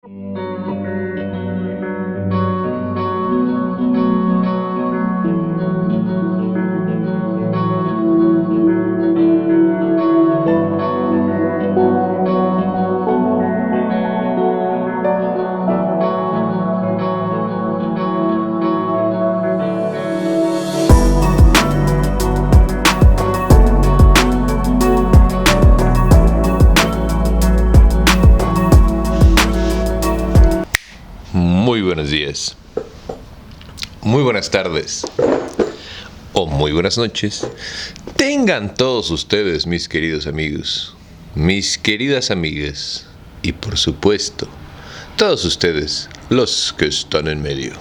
Muy buenos días, muy buenas tardes o muy buenas noches. Tengan todos ustedes, mis queridos amigos, mis queridas amigas y por supuesto, todos ustedes, los que están en medio.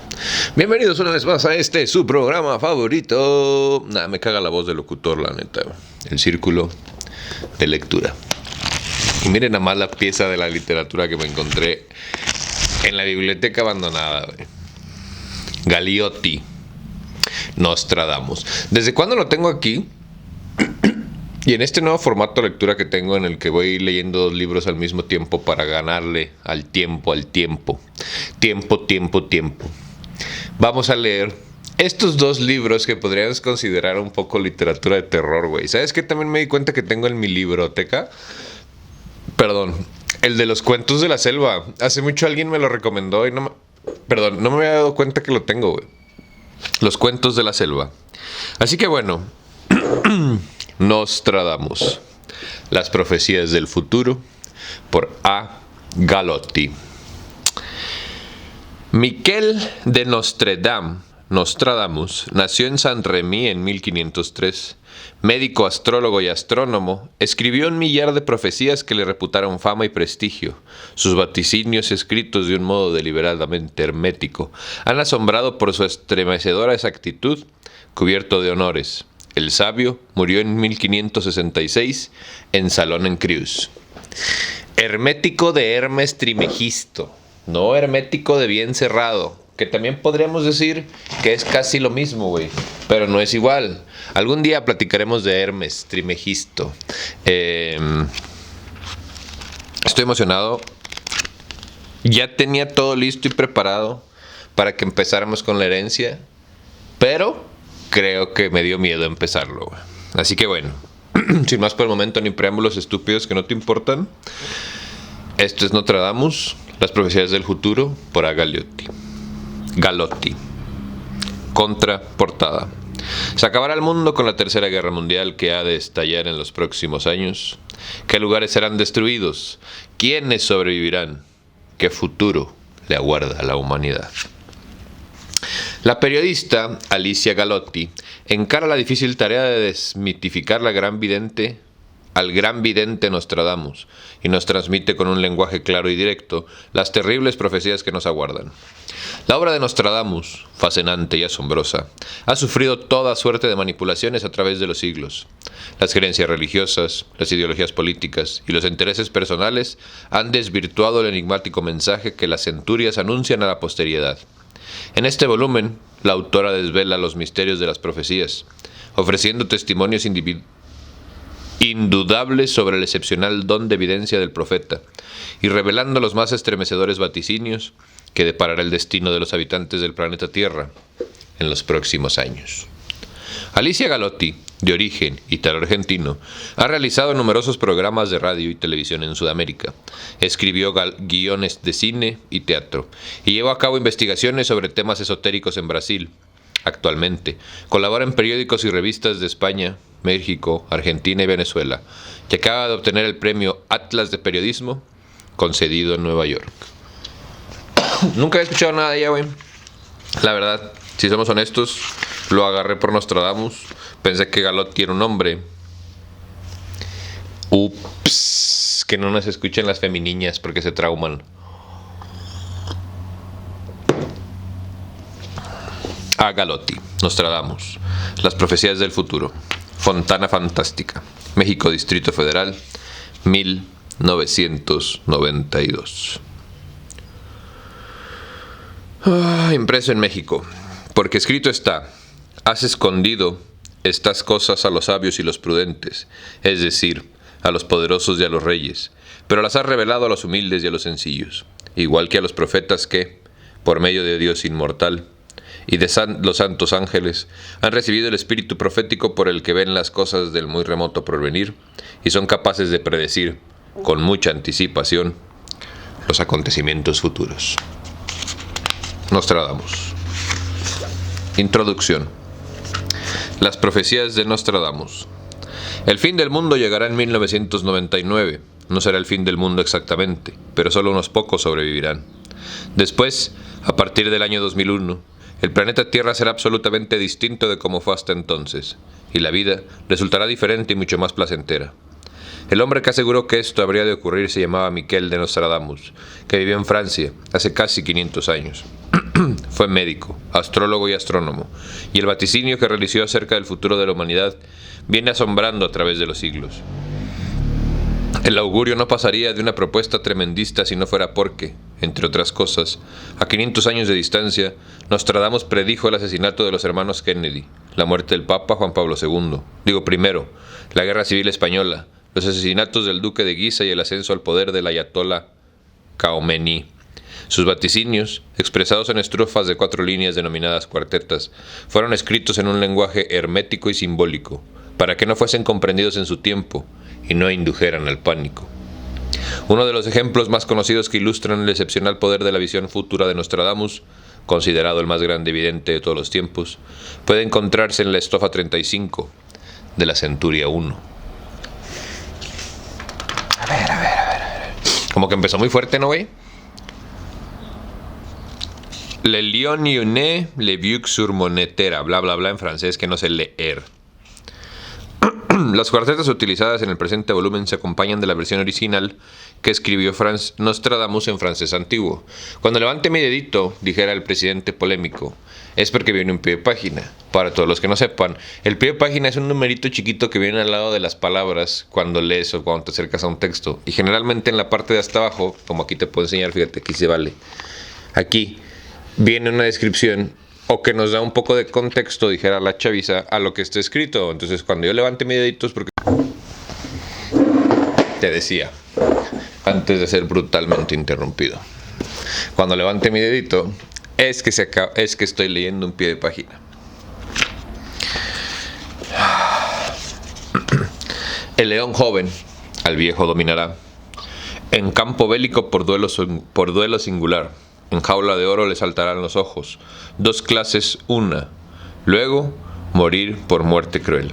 Bienvenidos una vez más a su programa favorito. Me caga la voz del locutor, la neta. El círculo de lectura. Y miren nada más la pieza de la literatura que me encontré en la biblioteca abandonada, güey. Galeotti, Nostradamus. ¿Desde cuándo lo tengo aquí? Y en este nuevo formato de lectura que tengo, en el que voy leyendo dos libros al mismo tiempo para ganarle al tiempo. Tiempo. Vamos a leer estos dos libros que podríamos considerar un poco literatura de terror, güey. ¿Sabes qué? También me di cuenta que tengo en mi libroteca. Perdón. El de los cuentos de la selva. Hace mucho alguien me lo recomendó y no me había dado cuenta que lo tengo, güey. Los cuentos de la selva. Así que bueno. Nostradamus. Las profecías del futuro. Por A. Galotti. Miquel de Nostradamus nació en Saint-Rémy en 1503. Médico, astrólogo y astrónomo, escribió un millar de profecías que le reputaron fama y prestigio. Sus vaticinios, escritos de un modo deliberadamente hermético, han asombrado por su estremecedora exactitud, cubierto de honores. El sabio murió en 1566 en Salón-en-Creuse. Hermético de Hermes Trimegisto, no hermético de bien cerrado, que también podríamos decir que es casi lo mismo, güey, pero no es igual. Algún día platicaremos de Hermes Trimegisto. Estoy emocionado. Ya tenía todo listo y preparado para que empezáramos con la herencia, pero creo que me dio miedo empezarlo, güey. Así que bueno, sin más por el momento, ni preámbulos estúpidos que no te importan. Esto es Nostradamus, las profecías del futuro, por A. Galotti. Contraportada. ¿Se acabará el mundo con la Tercera Guerra Mundial que ha de estallar en los próximos años? ¿Qué lugares serán destruidos? ¿Quiénes sobrevivirán? ¿Qué futuro le aguarda a la humanidad? La periodista Alicia Galotti encara la difícil tarea de desmitificar al gran vidente Nostradamus, y nos transmite con un lenguaje claro y directo las terribles profecías que nos aguardan. La obra de Nostradamus, fascinante y asombrosa, ha sufrido toda suerte de manipulaciones a través de los siglos. Las creencias religiosas, las ideologías políticas y los intereses personales han desvirtuado el enigmático mensaje que las centurias anuncian a la posteridad. En este volumen, la autora desvela los misterios de las profecías, ofreciendo testimonios indudables sobre el excepcional don de evidencia del profeta, y revelando los más estremecedores vaticinios que deparará el destino de los habitantes del planeta Tierra en los próximos años. Alicia Galotti, de origen italo-argentino, ha realizado numerosos programas de radio y televisión en Sudamérica. Escribió guiones de cine y teatro, y llevó a cabo investigaciones sobre temas esotéricos en Brasil. Actualmente, colabora en periódicos y revistas de España, México, Argentina y Venezuela, y acaba de obtener el premio Atlas de Periodismo, concedido en Nueva York. Nunca he escuchado nada de ella, güey. La verdad, si somos honestos, lo agarré por Nostradamus. Pensé que Galotti era un hombre. Ups, que no nos escuchen las feminiñas porque se trauman. A. Galotti, Nostradamus, las profecías del futuro. Fontana Fantástica, México, Distrito Federal, 1992. Impreso en México, porque escrito está: has escondido estas cosas a los sabios y los prudentes, es decir, a los poderosos y a los reyes, pero las has revelado a los humildes y a los sencillos. igual que a los profetas que, por medio de Dios inmortal y de los santos ángeles, han recibido el espíritu profético por el que ven las cosas del muy remoto porvenir y son capaces de predecir, con mucha anticipación, los acontecimientos futuros. Nostradamus. Introducción. Las profecías de Nostradamus. El fin del mundo llegará en 1999. No será el fin del mundo exactamente, pero solo unos pocos sobrevivirán. Después, a partir del año 2001, el planeta Tierra será absolutamente distinto de como fue hasta entonces, y la vida resultará diferente y mucho más placentera. El hombre que aseguró que esto habría de ocurrir se llamaba Miquel de Nostradamus, que vivió en Francia hace casi 500 años. Fue médico, astrólogo y astrónomo, y el vaticinio que realizó acerca del futuro de la humanidad viene asombrando a través de los siglos. El augurio no pasaría de una propuesta tremendista si no fuera porque, entre otras cosas, a 500 años de distancia, Nostradamus predijo el asesinato de los hermanos Kennedy, la muerte del Papa Juan Pablo II, primero, la Guerra Civil Española, los asesinatos del Duque de Guisa y el ascenso al poder del Ayatollah Khomeini. Sus vaticinios, expresados en estrofas de 4 líneas denominadas cuartetas, fueron escritos en un lenguaje hermético y simbólico, para que no fuesen comprendidos en su tiempo y no indujeran al pánico. Uno de los ejemplos más conocidos que ilustran el excepcional poder de la visión futura de Nostradamus, considerado el más grande evidente de todos los tiempos, puede encontrarse en la estrofa 35 de la Centuria 1. A ver. Como que empezó muy fuerte, ¿no, güey? Le lion yone le vieux sur monetera, bla bla bla en francés que no sé leer. Las cuartetas utilizadas en el presente volumen se acompañan de la versión original que escribió Nostradamus en francés antiguo. Cuando levante mi dedito, dijera el presidente polémico, es porque viene un pie de página. Para todos los que no sepan, el pie de página es un numerito chiquito que viene al lado de las palabras cuando lees o cuando te acercas a un texto. Y generalmente en la parte de hasta abajo, como aquí te puedo enseñar, fíjate, aquí se vale. Aquí viene una descripción o que nos da un poco de contexto, dijera la chaviza, a lo que está escrito. Entonces cuando yo levante mi dedito es porque te decía, antes de ser brutalmente interrumpido, cuando levante mi dedito es que estoy leyendo un pie de página. El león joven al viejo dominará, en campo bélico por duelo singular. En jaula de oro le saltarán los ojos, 2 clases una, luego morir por muerte cruel.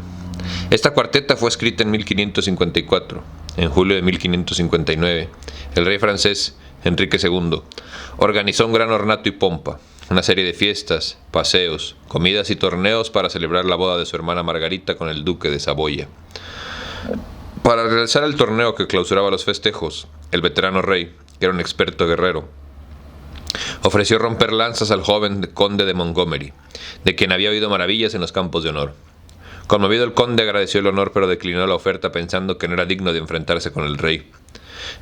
Esta cuarteta fue escrita en 1554. En julio de 1559, el rey francés Enrique II organizó un gran ornato y pompa, una serie de fiestas, paseos, comidas y torneos para celebrar la boda de su hermana Margarita con el duque de Saboya. Para realizar el torneo que clausuraba los festejos, el veterano rey, que era un experto guerrero, ofreció romper lanzas al joven conde de Montgomery, de quien había oído maravillas en los campos de honor. Conmovido, el conde agradeció el honor, pero declinó la oferta pensando que no era digno de enfrentarse con el rey.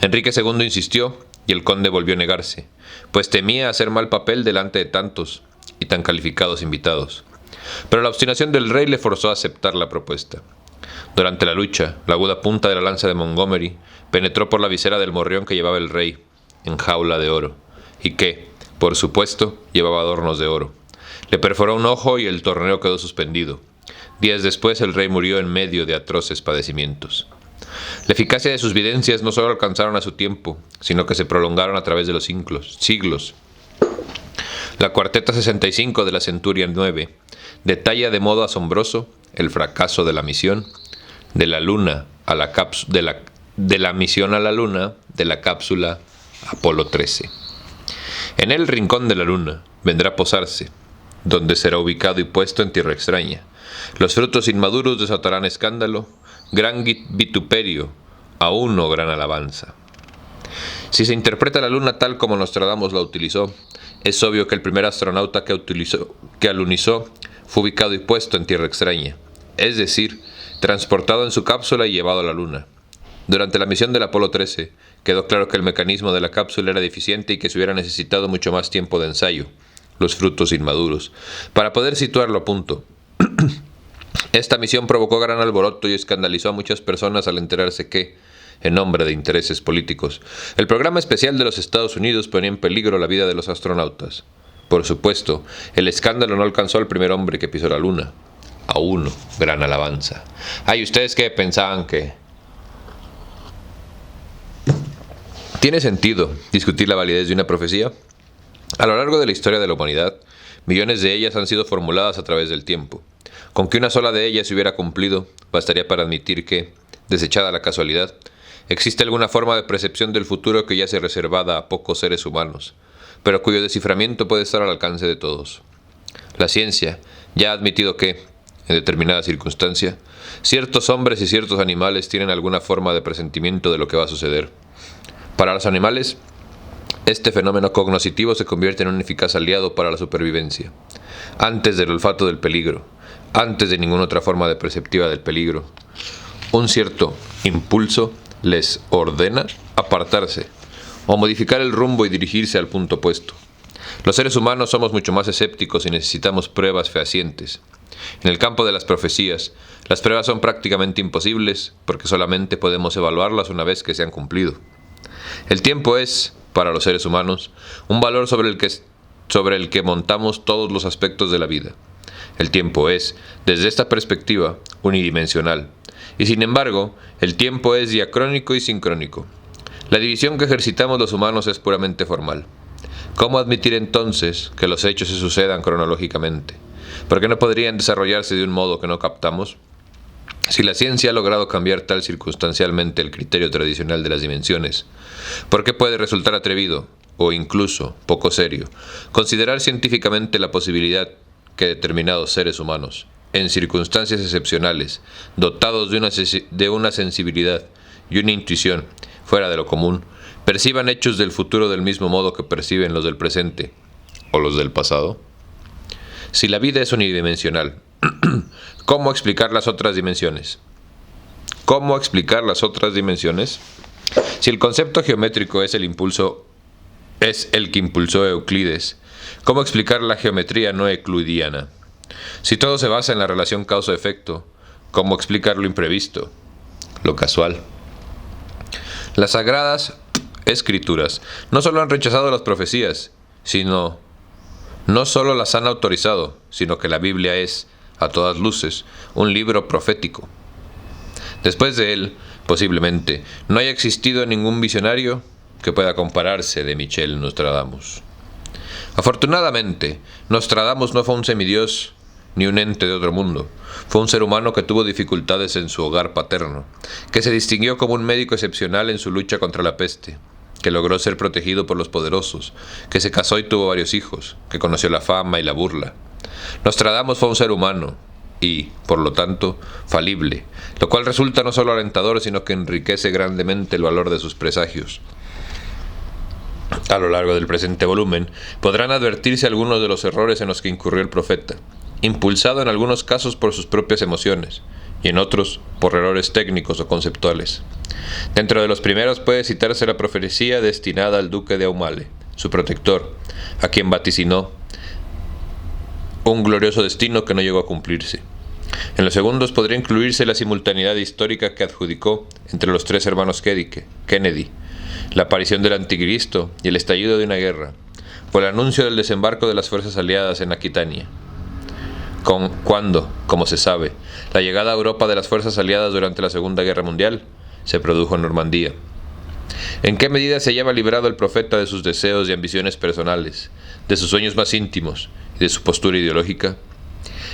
Enrique II insistió y el conde volvió a negarse, pues temía hacer mal papel delante de tantos y tan calificados invitados. Pero la obstinación del rey le forzó a aceptar la propuesta. Durante la lucha, la aguda punta de la lanza de Montgomery penetró por la visera del morrión que llevaba el rey, en jaula de oro, y que, por supuesto, llevaba adornos de oro. Le perforó un ojo y el torneo quedó suspendido. Días después el rey murió en medio de atroces padecimientos. La eficacia de sus videncias no solo alcanzaron a su tiempo, sino que se prolongaron a través de los siglos. La cuarteta 65 de la Centuria 9 detalla de modo asombroso el fracaso de la misión de la luna a la misión a la luna de la cápsula Apolo 13. En el rincón de la luna vendrá a posarse, donde será ubicado y puesto en tierra extraña. Los frutos inmaduros desatarán escándalo, gran vituperio, aún no gran alabanza. Si se interpreta la luna tal como Nostradamus la utilizó, es obvio que el primer astronauta que alunizó fue ubicado y puesto en tierra extraña, es decir, transportado en su cápsula y llevado a la luna. Durante la misión del Apolo 13, quedó claro que el mecanismo de la cápsula era deficiente y que se hubiera necesitado mucho más tiempo de ensayo, los frutos inmaduros, para poder situarlo a punto. Esta misión provocó gran alboroto y escandalizó a muchas personas al enterarse que, en nombre de intereses políticos. El programa especial de los Estados Unidos ponía en peligro la vida de los astronautas. Por supuesto, el escándalo no alcanzó al primer hombre que pisó la luna. A uno, gran alabanza. ¿Y ustedes qué pensaban que...? ¿Tiene sentido discutir la validez de una profecía? A lo largo de la historia de la humanidad, millones de ellas han sido formuladas a través del tiempo. Con que una sola de ellas se hubiera cumplido, bastaría para admitir que, desechada la casualidad, existe alguna forma de percepción del futuro que ya sea reservada a pocos seres humanos, pero cuyo desciframiento puede estar al alcance de todos. La ciencia ya ha admitido que, en determinada circunstancia, ciertos hombres y ciertos animales tienen alguna forma de presentimiento de lo que va a suceder. Para los animales, este fenómeno cognoscitivo se convierte en un eficaz aliado para la supervivencia. Antes del olfato del peligro, antes de ninguna otra forma de perceptiva del peligro, un cierto impulso les ordena apartarse o modificar el rumbo y dirigirse al punto opuesto. Los seres humanos somos mucho más escépticos y necesitamos pruebas fehacientes. En el campo de las profecías, las pruebas son prácticamente imposibles porque solamente podemos evaluarlas una vez que se han cumplido. El tiempo es, para los seres humanos, un valor sobre el que montamos todos los aspectos de la vida. El tiempo es, desde esta perspectiva, unidimensional. Y sin embargo, el tiempo es diacrónico y sincrónico. La división que ejercitamos los humanos es puramente formal. ¿Cómo admitir entonces que los hechos se sucedan cronológicamente? ¿Por qué no podrían desarrollarse de un modo que no captamos? Si la ciencia ha logrado cambiar tal circunstancialmente el criterio tradicional de las dimensiones, ¿por qué puede resultar atrevido, o incluso poco serio, considerar científicamente la posibilidad que determinados seres humanos, en circunstancias excepcionales, dotados de una sensibilidad y una intuición fuera de lo común, perciban hechos del futuro del mismo modo que perciben los del presente o los del pasado? Si la vida es unidimensional, ¿cómo explicar las otras dimensiones? ¿Cómo explicar las otras dimensiones? Si el concepto geométrico es el que impulsó Euclides, ¿cómo explicar la geometría no euclidiana? Si todo se basa en la relación causa-efecto, ¿cómo explicar lo imprevisto, lo casual? Las sagradas escrituras no solo han rechazado las profecías, no solo las han autorizado, sino que la Biblia es, a todas luces, un libro profético. Después de él, posiblemente, no haya existido ningún visionario que pueda compararse de Michel Nostradamus. Afortunadamente, Nostradamus no fue un semidios ni un ente de otro mundo. Fue un ser humano que tuvo dificultades en su hogar paterno, que se distinguió como un médico excepcional en su lucha contra la peste, que logró ser protegido por los poderosos, que se casó y tuvo varios hijos, que conoció la fama y la burla. Nostradamus fue un ser humano y, por lo tanto, falible, lo cual resulta no solo alentador, sino que enriquece grandemente el valor de sus presagios. A lo largo del presente volumen podrán advertirse algunos de los errores en los que incurrió el profeta, impulsado en algunos casos por sus propias emociones y en otros por errores técnicos o conceptuales. Dentro de los primeros puede citarse la profecía destinada al duque de Aumale, su protector, a quien vaticinó un glorioso destino que no llegó a cumplirse. En los segundos podría incluirse la simultaneidad histórica que adjudicó entre los tres hermanos Kennedy, la aparición del anticristo y el estallido de una guerra, por el anuncio del desembarco de las fuerzas aliadas en Aquitania. Cuando, como se sabe, la llegada a Europa de las fuerzas aliadas durante la Segunda Guerra Mundial se produjo en Normandía. ¿En qué medida se hallaba librado el profeta de sus deseos y ambiciones personales, de sus sueños más íntimos y de su postura ideológica?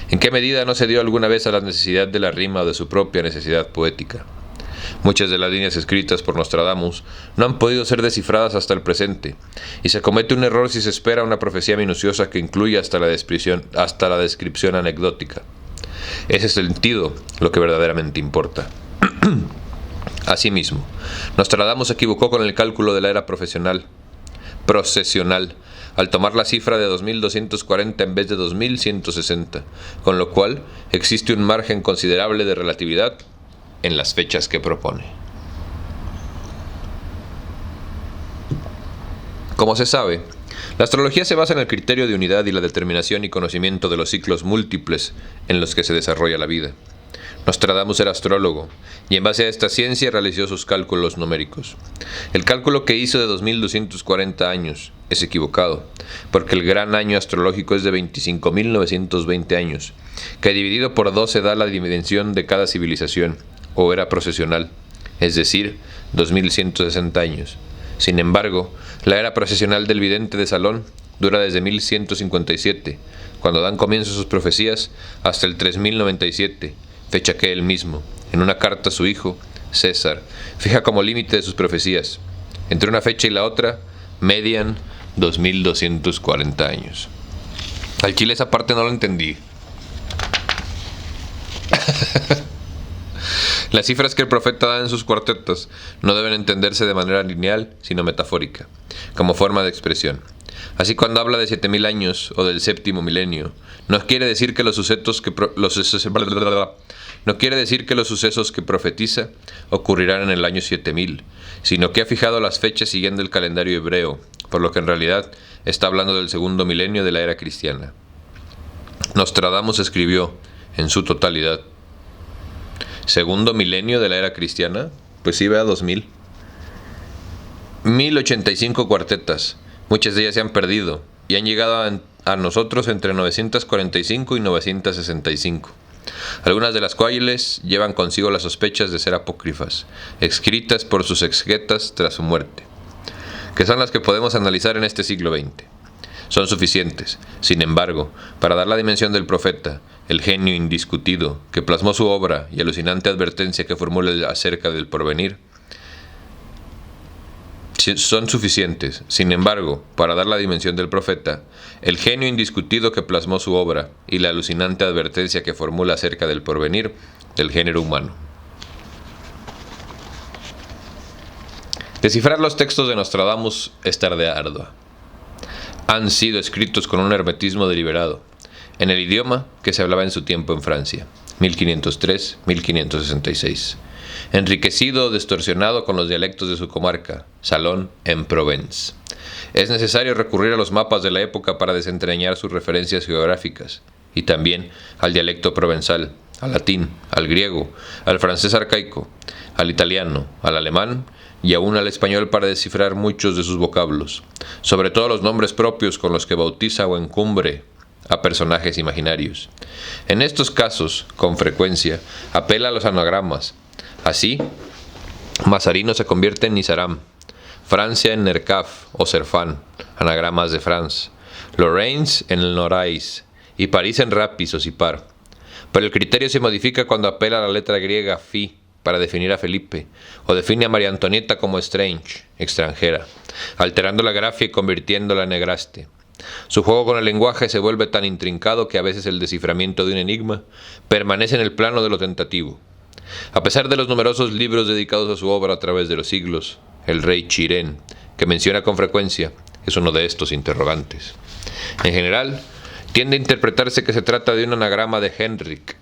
¿En qué medida no se dio alguna vez a la necesidad de la rima o de su propia necesidad poética? Muchas de las líneas escritas por Nostradamus no han podido ser descifradas hasta el presente, y se comete un error si se espera una profecía minuciosa que incluya hasta la descripción anecdótica. Ese es el sentido lo que verdaderamente importa. Asimismo, Nostradamus se equivocó con el cálculo de la era procesional, al tomar la cifra de 2240 en vez de 2160, con lo cual existe un margen considerable de relatividad en las fechas que propone. Como se sabe, la astrología se basa en el criterio de unidad y la determinación y conocimiento de los ciclos múltiples en los que se desarrolla la vida. Nostradamus era astrólogo, y en base a esta ciencia realizó sus cálculos numéricos. El cálculo que hizo de 2240 años es equivocado, porque el gran año astrológico es de 25.920 años, que dividido por 12 da la dimensión de cada civilización, o era procesional, es decir, 2160 años. Sin embargo, la era procesional del vidente de Salón dura desde 1157, cuando dan comienzo sus profecías, hasta el 3097, fecha que él mismo, en una carta a su hijo, César, fija como límite de sus profecías. Entre una fecha y la otra, median 2240 años. Al chile esa parte no lo entendí. Las cifras que el profeta da en sus cuartetos no deben entenderse de manera lineal, sino metafórica, como forma de expresión. Así, cuando habla de 7000 años o del séptimo milenio, no quiere decir que los sucesos que profetiza ocurrirán en el año 7000, sino que ha fijado las fechas siguiendo el calendario hebreo, por lo que en realidad está hablando del segundo milenio de la era cristiana. Nostradamus escribió, en su totalidad, ¿segundo milenio de la era cristiana? Pues sí, vea 2000. 1085 cuartetas. Muchas de ellas se han perdido y han llegado a nosotros entre 945 y 965. Algunas de las cuales llevan consigo las sospechas de ser apócrifas, escritas por sus exegetas tras su muerte, que son las que podemos analizar en este siglo XX. Son suficientes, sin embargo, para dar la dimensión del profeta, el genio indiscutido que plasmó su obra y alucinante advertencia que formula acerca del porvenir. Son suficientes, sin embargo, para dar la dimensión del profeta, el genio indiscutido que plasmó su obra y la alucinante advertencia que formula acerca del porvenir del género humano. Descifrar los textos de Nostradamus es tarea ardua. Han sido escritos con un hermetismo deliberado, en el idioma que se hablaba en su tiempo en Francia, 1503-1566, enriquecido o distorsionado con los dialectos de su comarca, Salón en Provence. Es necesario recurrir a los mapas de la época para desentrañar sus referencias geográficas, y también al dialecto provenzal, al latín, al griego, al francés arcaico, al italiano, al alemán y aún al español para descifrar muchos de sus vocablos, sobre todo los nombres propios con los que bautiza o encumbre a personajes imaginarios. En estos casos, con frecuencia, apela a los anagramas. Así, Mazarino se convierte en Nizaram, Francia en Nercaf o Serfán, anagramas de France, Lorraine en el Norais y París en Rapis o Sipar. Pero el criterio se modifica cuando apela a la letra griega Phi para definir a Felipe, o define a María Antonieta como strange, extranjera, alterando la grafía y convirtiéndola en negraste. Su juego con el lenguaje se vuelve tan intrincado que a veces el desciframiento de un enigma permanece en el plano de lo tentativo. A pesar de los numerosos libros dedicados a su obra a través de los siglos, el rey Chirén, que menciona con frecuencia, es uno de estos interrogantes. En general, tiende a interpretarse que se trata de un anagrama de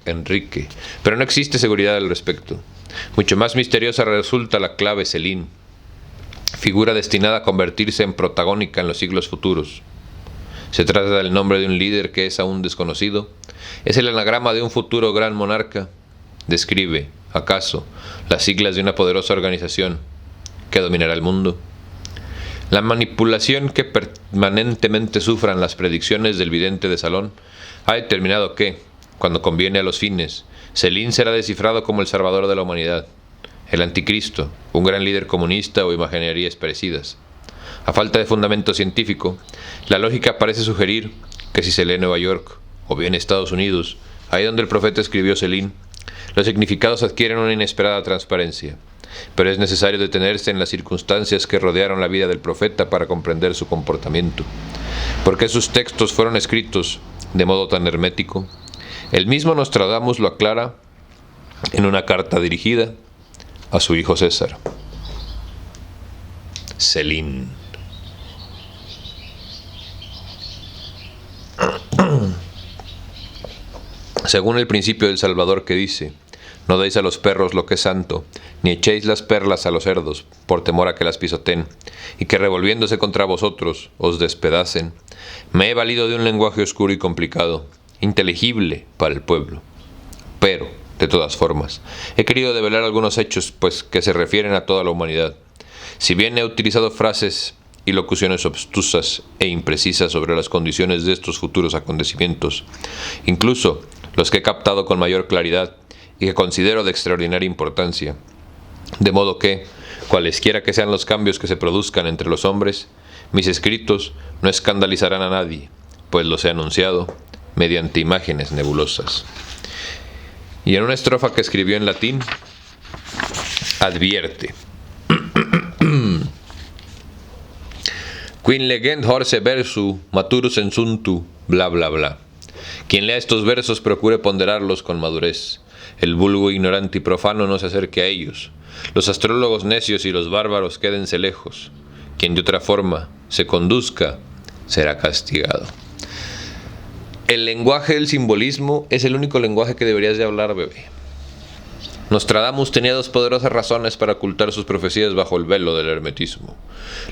Enrique, pero no existe seguridad al respecto. Mucho más misteriosa resulta la clave Selín, figura destinada a convertirse en protagónica en los siglos futuros. ¿Se trata del nombre de un líder que es aún desconocido? ¿Es el anagrama de un futuro gran monarca? ¿Describe, acaso, las siglas de una poderosa organización que dominará el mundo? La manipulación que permanentemente sufran las predicciones del vidente de Salón ha determinado que, cuando conviene a los fines, Selín será descifrado como el salvador de la humanidad, el anticristo, un gran líder comunista o imaginerías parecidas. A falta de fundamento científico, la lógica parece sugerir que si se lee Nueva York, o bien Estados Unidos, ahí donde el profeta escribió Selín, los significados adquieren una inesperada transparencia. Pero es necesario detenerse en las circunstancias que rodearon la vida del profeta para comprender su comportamiento. ¿Por qué sus textos fueron escritos de modo tan hermético? El mismo Nostradamus lo aclara en una carta dirigida a su hijo César. Selín. Según el principio del Salvador que dice: no deis a los perros lo que es santo, ni echéis las perlas a los cerdos, por temor a que las pisoteen, y que revolviéndose contra vosotros os despedacen. Me he valido de un lenguaje oscuro y complicado, inteligible para el pueblo. Pero, De todas formas, he querido develar algunos hechos, pues que se refieren a toda la humanidad. Si bien he utilizado frases y locuciones obtusas e imprecisas sobre las condiciones de estos futuros acontecimientos, incluso los que he captado con mayor claridad y que considero de extraordinaria importancia, de modo que, cualesquiera que sean los cambios que se produzcan entre los hombres, mis escritos no escandalizarán a nadie, pues los he anunciado mediante imágenes nebulosas. Y en una estrofa que escribió en latín, advierte: Quin legent horse versu maturus ensuntu, bla bla bla. Quien lea estos versos procure ponderarlos con madurez. El vulgo ignorante y profano no se acerque a ellos. Los astrólogos necios y los bárbaros quédense lejos. Quien de otra forma se conduzca será castigado. El lenguaje del simbolismo es el único lenguaje que deberías de hablar, bebé. Nostradamus tenía dos poderosas razones para ocultar sus profecías bajo el velo del hermetismo.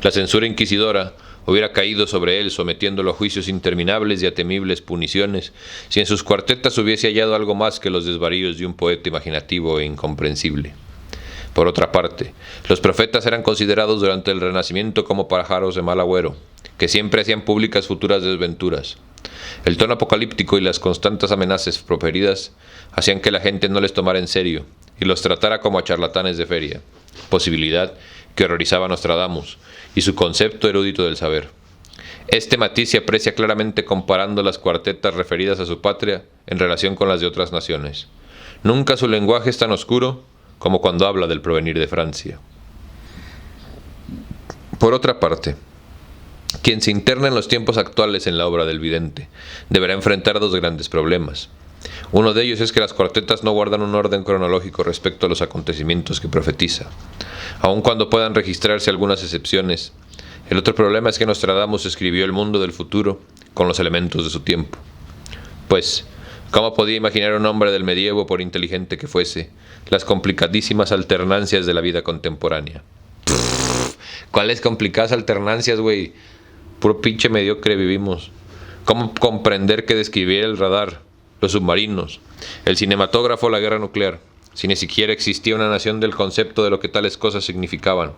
La censura inquisidora hubiera caído sobre él, sometiéndolo a juicios interminables y a temibles puniciones, si en sus cuartetas hubiese hallado algo más que los desvaríos de un poeta imaginativo e incomprensible. Por otra parte, los profetas eran considerados durante el Renacimiento como pájaros de mal agüero, que siempre hacían públicas futuras desventuras. El tono apocalíptico y las constantes amenazas proferidas hacían que la gente no les tomara en serio y los tratara como a charlatanes de feria, posibilidad que horrorizaba a Nostradamus y su concepto erudito del saber. Este matiz se aprecia claramente comparando las cuartetas referidas a su patria en relación con las de otras naciones. Nunca su lenguaje es tan oscuro como cuando habla del provenir de Francia. Por otra parte, quien se interna en los tiempos actuales en la obra del vidente deberá enfrentar dos grandes problemas. Uno de ellos es que las cuartetas no guardan un orden cronológico respecto a los acontecimientos que profetiza, aun cuando puedan registrarse algunas excepciones. El otro problema es que Nostradamus escribió el mundo del futuro con los elementos de su tiempo. Pues, ¿cómo podía imaginar un hombre del medievo, por inteligente que fuese, las complicadísimas alternancias de la vida contemporánea? ¿Cuáles complicadas alternancias, güey? Puro pinche mediocre vivimos. ¿Cómo comprender que describiera el radar, los submarinos, el cinematógrafo, la guerra nuclear, si ni siquiera existía una nación del concepto de lo que tales cosas significaban?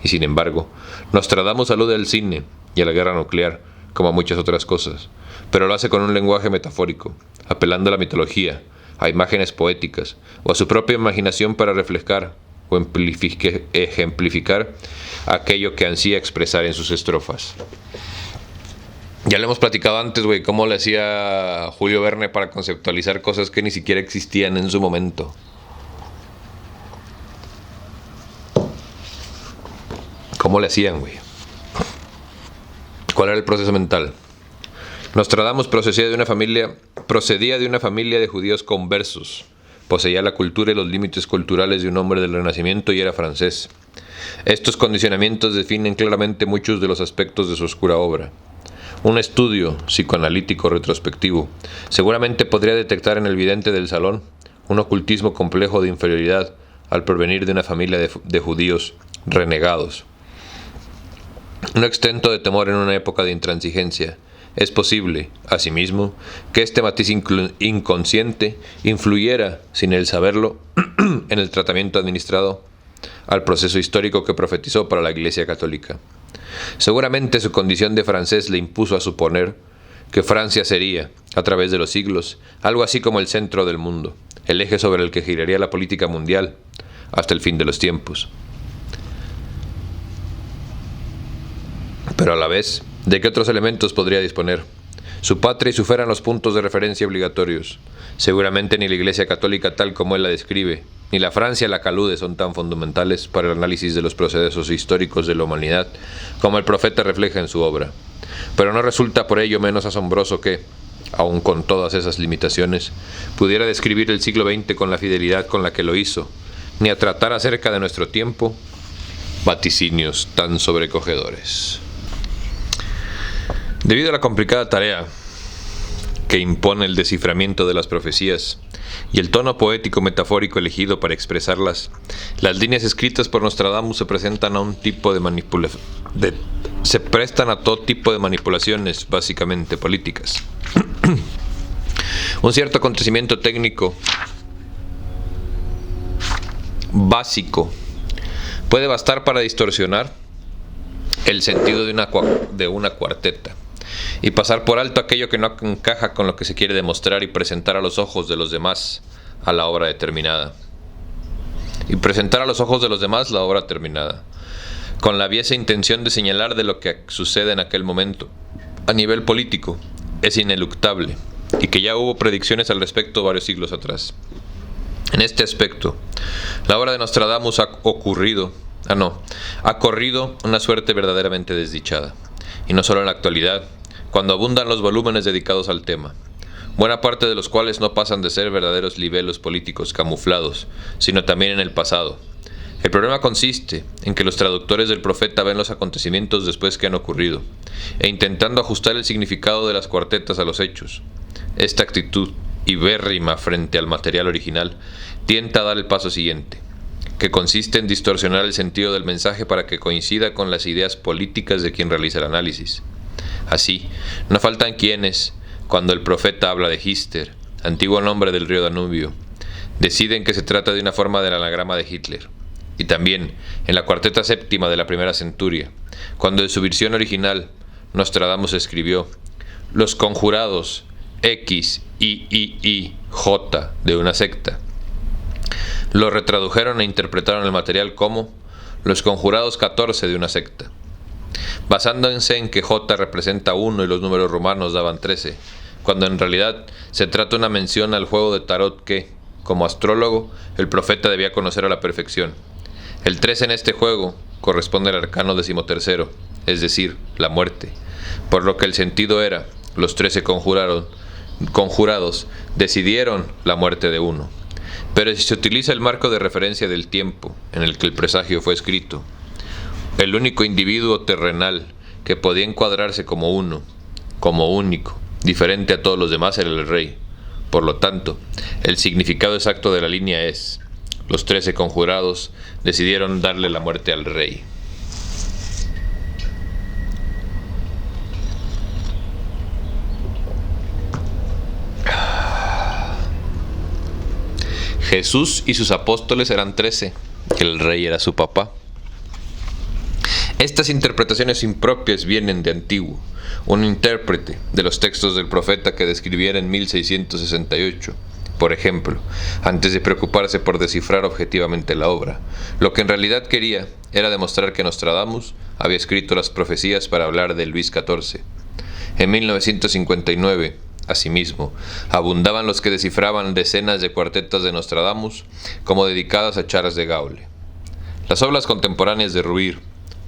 Y sin embargo, Nostradamus alude al cine y a la guerra nuclear, como a muchas otras cosas, pero lo hace con un lenguaje metafórico, apelando a la mitología, a imágenes poéticas, o a su propia imaginación para reflejar o ejemplificar aquello que ansía expresar en sus estrofas. Ya lo hemos platicado antes, güey, cómo le hacía Julio Verne para conceptualizar cosas que ni siquiera existían en su momento. ¿Cómo le hacían, güey? ¿Cuál era el proceso mental? Nostradamus procedía de una familia de judíos conversos. Poseía la cultura y los límites culturales de un hombre del Renacimiento y era francés. Estos condicionamientos definen claramente muchos de los aspectos de su oscura obra. Un estudio psicoanalítico retrospectivo seguramente podría detectar en el vidente del salón un ocultismo complejo de inferioridad al provenir de una familia de judíos renegados. Un extento de temor en una época de intransigencia. Es posible, asimismo, que este matiz inconsciente influyera, sin él saberlo, en el tratamiento administrado al proceso histórico que profetizó para la Iglesia Católica. Seguramente su condición de francés le impuso a suponer que Francia sería, a través de los siglos, algo así como el centro del mundo, el eje sobre el que giraría la política mundial hasta el fin de los tiempos. Pero a la vez, ¿de qué otros elementos podría disponer? Su patria y su fe eran los puntos de referencia obligatorios. Seguramente ni la Iglesia Católica tal como él la describe, ni la Francia la que alude son tan fundamentales para el análisis de los procesos históricos de la humanidad como el profeta refleja en su obra. Pero no resulta por ello menos asombroso que, aun con todas esas limitaciones, pudiera describir el siglo XX con la fidelidad con la que lo hizo, ni a tratar acerca de nuestro tiempo vaticinios tan sobrecogedores. Debido a la complicada tarea que impone el desciframiento de las profecías y el tono poético metafórico elegido para expresarlas, las líneas escritas por Nostradamus se prestan a todo tipo de manipulaciones, básicamente políticas. Un cierto acontecimiento técnico básico puede bastar para distorsionar el sentido de una cuarteta y pasar por alto aquello que no encaja con lo que se quiere demostrar y presentar a los ojos de los demás a la obra determinada. Con la aviesa intención de señalar de lo que sucede en aquel momento. A nivel político, es ineluctable, y que ya hubo predicciones al respecto varios siglos atrás. En este aspecto, la obra de Nostradamus ha corrido una suerte verdaderamente desdichada, y no solo en la actualidad, cuando abundan los volúmenes dedicados al tema, buena parte de los cuales no pasan de ser verdaderos libelos políticos camuflados, sino también en el pasado. El problema consiste en que los traductores del profeta ven los acontecimientos después que han ocurrido, e intentando ajustar el significado de las cuartetas a los hechos. Esta actitud ibérrima frente al material original tienta a dar el paso siguiente, que consiste en distorsionar el sentido del mensaje para que coincida con las ideas políticas de quien realiza el análisis. Así, no faltan quienes, cuando el profeta habla de Hister, antiguo nombre del río Danubio, deciden que se trata de una forma del anagrama de Hitler. Y también, en la cuarteta séptima de la primera centuria, cuando en su versión original Nostradamus escribió: los conjurados X, Y, J de una secta, lo retradujeron e interpretaron el material como los conjurados 14 de una secta, basándose en que J representa 1 y los números romanos daban 13, cuando en realidad se trata de una mención al juego de tarot que, como astrólogo, el profeta debía conocer a la perfección. El 13 en este juego corresponde al arcano 13º, es decir, la muerte, por lo que el sentido era: los 13 conjurados decidieron la muerte de uno. Pero si se utiliza el marco de referencia del tiempo en el que el presagio fue escrito, el único individuo terrenal que podía encuadrarse como uno, como único, diferente a todos los demás, era el rey. Por lo tanto, el significado exacto de la línea es: los 13 conjurados decidieron darle la muerte al rey. Jesús y sus apóstoles eran 13, que el rey era su papá. Estas interpretaciones impropias vienen de Antiguo, un intérprete de los textos del profeta que describiera en 1668, por ejemplo, antes de preocuparse por descifrar objetivamente la obra. Lo que en realidad quería era demostrar que Nostradamus había escrito las profecías para hablar de Luis XIV. En 1959, asimismo, abundaban los que descifraban decenas de cuartetas de Nostradamus como dedicadas a Charles de Gaulle. Las obras contemporáneas de Ruir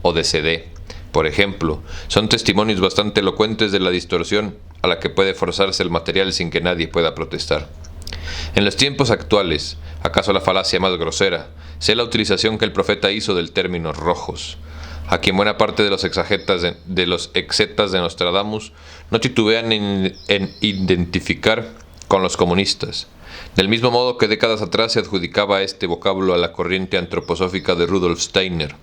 o de CD, por ejemplo, son testimonios bastante elocuentes de la distorsión a la que puede forzarse el material sin que nadie pueda protestar. En los tiempos actuales, acaso la falacia más grosera, sea la utilización que el profeta hizo del término rojos, a quien buena parte de los exegetas de Nostradamus no titubean en identificar con los comunistas, del mismo modo que décadas atrás se adjudicaba este vocablo a la corriente antroposófica de Rudolf Steiner.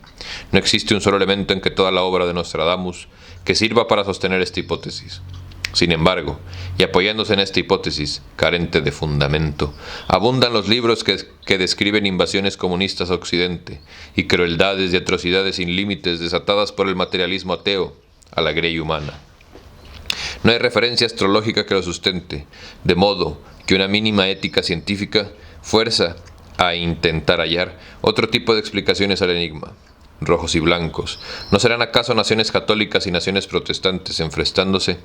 No existe un solo elemento en que toda la obra de Nostradamus que sirva para sostener esta hipótesis. Sin embargo, y apoyándose en esta hipótesis, carente de fundamento, abundan los libros que describen invasiones comunistas a Occidente y crueldades y atrocidades sin límites desatadas por el materialismo ateo a la grey humana. No hay referencia astrológica que lo sustente, de modo que una mínima ética científica fuerza a intentar hallar otro tipo de explicaciones al enigma. Rojos y blancos, ¿no serán acaso naciones católicas y naciones protestantes enfrentándose?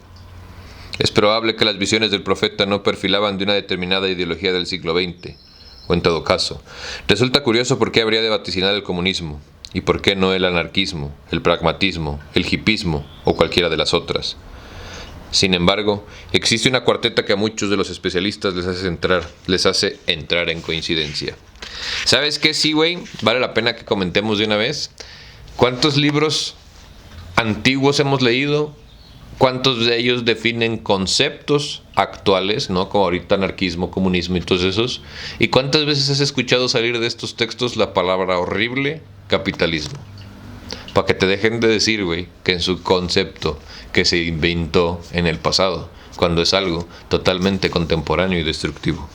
Es probable que las visiones del profeta no perfilaban de una determinada ideología del siglo XX, o en todo caso, resulta curioso por qué habría de vaticinar el comunismo, y por qué no el anarquismo, el pragmatismo, el hipismo o cualquiera de las otras. Sin embargo, existe una cuarteta que a muchos de los especialistas les hace entrar en coincidencia. ¿Sabes qué? Sí, güey, vale la pena que comentemos de una vez. ¿Cuántos libros antiguos hemos leído? ¿Cuántos de ellos definen conceptos actuales, ¿no? Como ahorita anarquismo, comunismo y todos esos? ¿Y cuántas veces has escuchado salir de estos textos la palabra horrible, capitalismo? Para que te dejen de decir, güey, que en su concepto que se inventó en el pasado, cuando es algo totalmente contemporáneo y destructivo.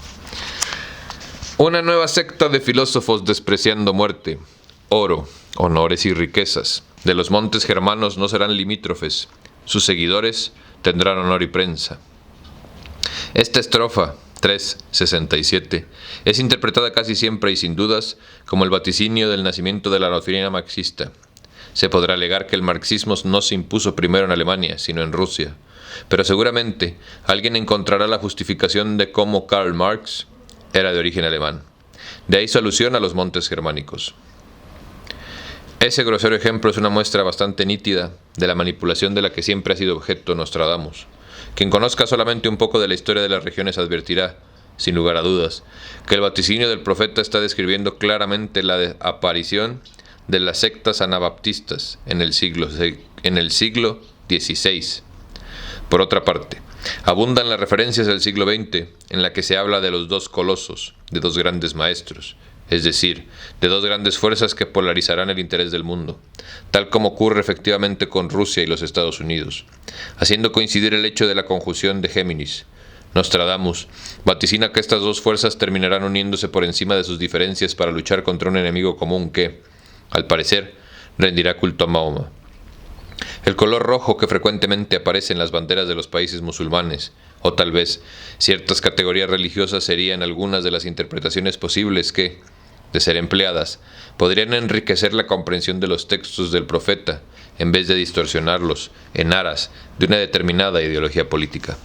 Una nueva secta de filósofos despreciando muerte, oro, honores y riquezas. De los montes germanos no serán limítrofes. Sus seguidores tendrán honor y prensa. Esta estrofa, 3.67, es interpretada casi siempre y sin dudas como el vaticinio del nacimiento de la doctrina marxista. Se podrá alegar que el marxismo no se impuso primero en Alemania, sino en Rusia, pero seguramente alguien encontrará la justificación de cómo Karl Marx era de origen alemán. De ahí su alusión a los montes germánicos. Ese grosero ejemplo es una muestra bastante nítida de la manipulación de la que siempre ha sido objeto Nostradamus. Quien conozca solamente un poco de la historia de las regiones advertirá, sin lugar a dudas, que el vaticinio del profeta está describiendo claramente la aparición de las sectas anabaptistas en el siglo XVI. Por otra parte, abundan las referencias del siglo XX en la que se habla de los dos colosos, de dos grandes maestros, es decir, de dos grandes fuerzas que polarizarán el interés del mundo, tal como ocurre efectivamente con Rusia y los Estados Unidos, haciendo coincidir el hecho de la conjunción de Géminis. Nostradamus vaticina que estas dos fuerzas terminarán uniéndose por encima de sus diferencias para luchar contra un enemigo común que, al parecer, rendirá culto a Mahoma. El color rojo que frecuentemente aparece en las banderas de los países musulmanes, o tal vez ciertas categorías religiosas serían algunas de las interpretaciones posibles que, de ser empleadas, podrían enriquecer la comprensión de los textos del profeta, en vez de distorsionarlos en aras de una determinada ideología política.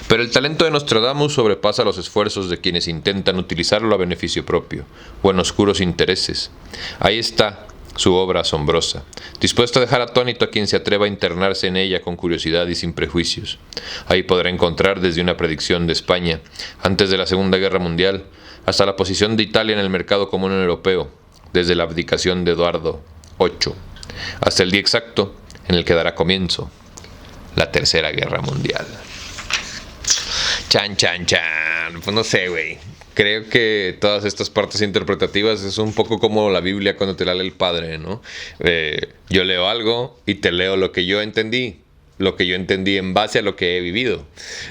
Pero el talento de Nostradamus sobrepasa los esfuerzos de quienes intentan utilizarlo a beneficio propio, o en oscuros intereses. Ahí está su obra asombrosa, dispuesta a dejar atónito a quien se atreva a internarse en ella con curiosidad y sin prejuicios. Ahí podrá encontrar desde una predicción de España, antes de la Segunda Guerra Mundial, hasta la posición de Italia en el mercado común europeo, desde la abdicación de Eduardo VIII, hasta el día exacto en el que dará comienzo la Tercera Guerra Mundial. Chan, chan, chan. Pues no sé, güey. Creo que todas estas partes interpretativas es un poco como la Biblia cuando te la lee el padre, ¿no? Yo leo algo y te leo lo que yo entendí en base a lo que he vivido.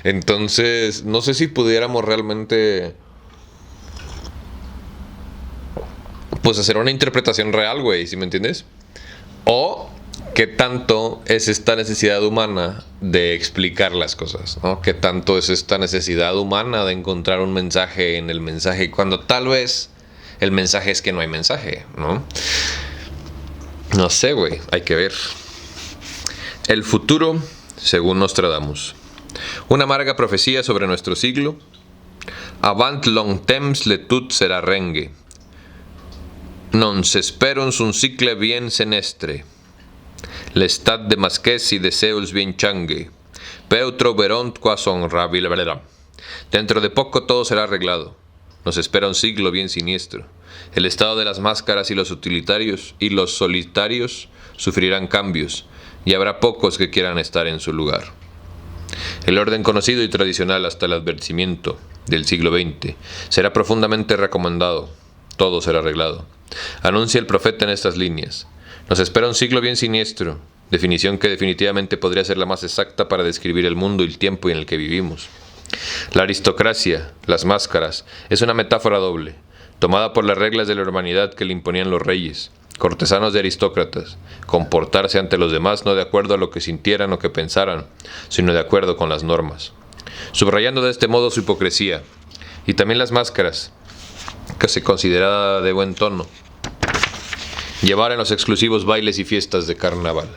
Entonces, no sé si pudiéramos realmente, pues, hacer una interpretación real, güey, ¿sí me entiendes? O qué tanto es esta necesidad humana de explicar las cosas, ¿no? Qué tanto es esta necesidad humana de encontrar un mensaje en el mensaje, cuando tal vez el mensaje es que no hay mensaje, ¿no? No sé, güey, hay que ver. El futuro, según Nostradamus. Una amarga profecía sobre nuestro siglo. Avant long temps le tout sera rengue. Non s'esperons un cicle bien senestre. L'estat de masqués y deseos bien changue. Peu troveront qua son rabil. Dentro de poco todo será arreglado. Nos espera un siglo bien siniestro. El estado de las máscaras y los utilitarios y los solitarios sufrirán cambios, y habrá pocos que quieran estar en su lugar. El orden conocido y tradicional hasta el advertimiento del siglo XX será profundamente recomendado. Todo será arreglado. Anuncia el profeta en estas líneas. Nos espera un siglo bien siniestro, definición que definitivamente podría ser la más exacta para describir el mundo y el tiempo en el que vivimos. La aristocracia, las máscaras, es una metáfora doble, tomada por las reglas de la humanidad que le imponían los reyes, cortesanos de aristócratas, comportarse ante los demás no de acuerdo a lo que sintieran o que pensaran, sino de acuerdo con las normas, subrayando de este modo su hipocresía, y también las máscaras, que se consideraba de buen tono, llevar en los exclusivos bailes y fiestas de carnaval,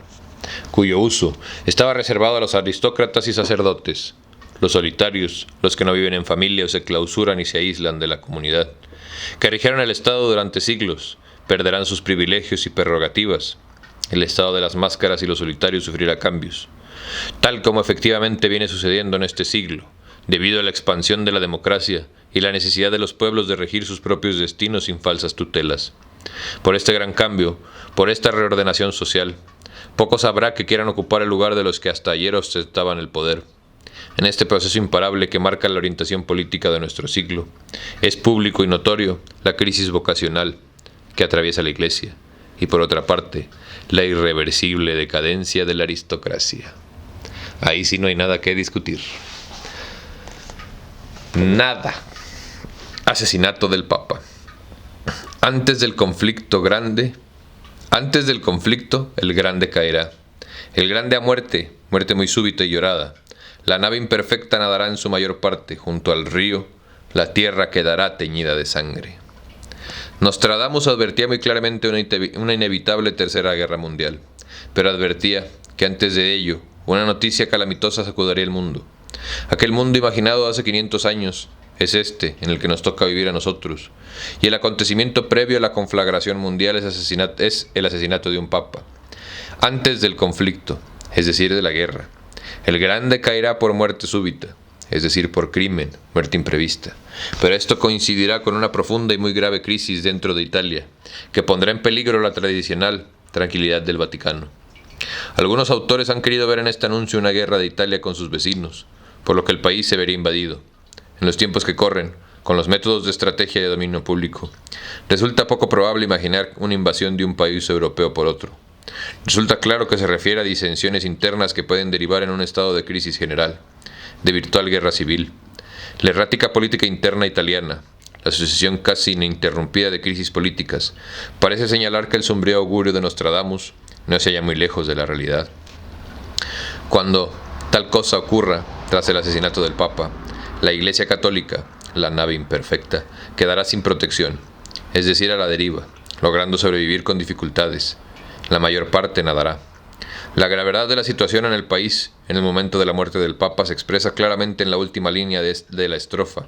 cuyo uso estaba reservado a los aristócratas y sacerdotes, los solitarios, los que no viven en familia o se clausuran y se aíslan de la comunidad, que rigieron el Estado durante siglos, perderán sus privilegios y prerrogativas. El estado de las máscaras y los solitarios sufrirá cambios, tal como efectivamente viene sucediendo en este siglo, debido a la expansión de la democracia y la necesidad de los pueblos de regir sus propios destinos sin falsas tutelas. Por este gran cambio, por esta reordenación social, pocos habrá que quieran ocupar el lugar de los que hasta ayer ostentaban el poder. En este proceso imparable que marca la orientación política de nuestro siglo, es público y notorio la crisis vocacional que atraviesa la Iglesia, y por otra parte, la irreversible decadencia de la aristocracia. Ahí sí no hay nada que discutir. Nada. Asesinato del Papa. Antes del conflicto, el grande caerá. El grande a muerte muy súbita y llorada. La nave imperfecta nadará en su mayor parte, junto al río, la tierra quedará teñida de sangre. Nostradamus advertía muy claramente una inevitable tercera guerra mundial, pero advertía que antes de ello, una noticia calamitosa sacudiría el mundo. Aquel mundo imaginado hace 500 años es este en el que nos toca vivir a nosotros, y el acontecimiento previo a la conflagración mundial es el asesinato de un papa. Antes del conflicto, es decir, de la guerra, el grande caerá por muerte súbita, es decir, por crimen, muerte imprevista. Pero esto coincidirá con una profunda y muy grave crisis dentro de Italia, que pondrá en peligro la tradicional tranquilidad del Vaticano. Algunos autores han querido ver en este anuncio una guerra de Italia con sus vecinos, por lo que el país se vería invadido. En los tiempos que corren, con los métodos de estrategia de dominio público, resulta poco probable imaginar una invasión de un país europeo por otro. Resulta claro que se refiere a disensiones internas que pueden derivar en un estado de crisis general, de virtual guerra civil. La errática política interna italiana, la sucesión casi ininterrumpida de crisis políticas, parece señalar que el sombrío augurio de Nostradamus no se halla muy lejos de la realidad. Cuando tal cosa ocurra tras el asesinato del Papa, la Iglesia Católica, la nave imperfecta, quedará sin protección, es decir, a la deriva, logrando sobrevivir con dificultades. La mayor parte nadará. La gravedad de la situación en el país en el momento de la muerte del Papa se expresa claramente en la última línea de la estrofa,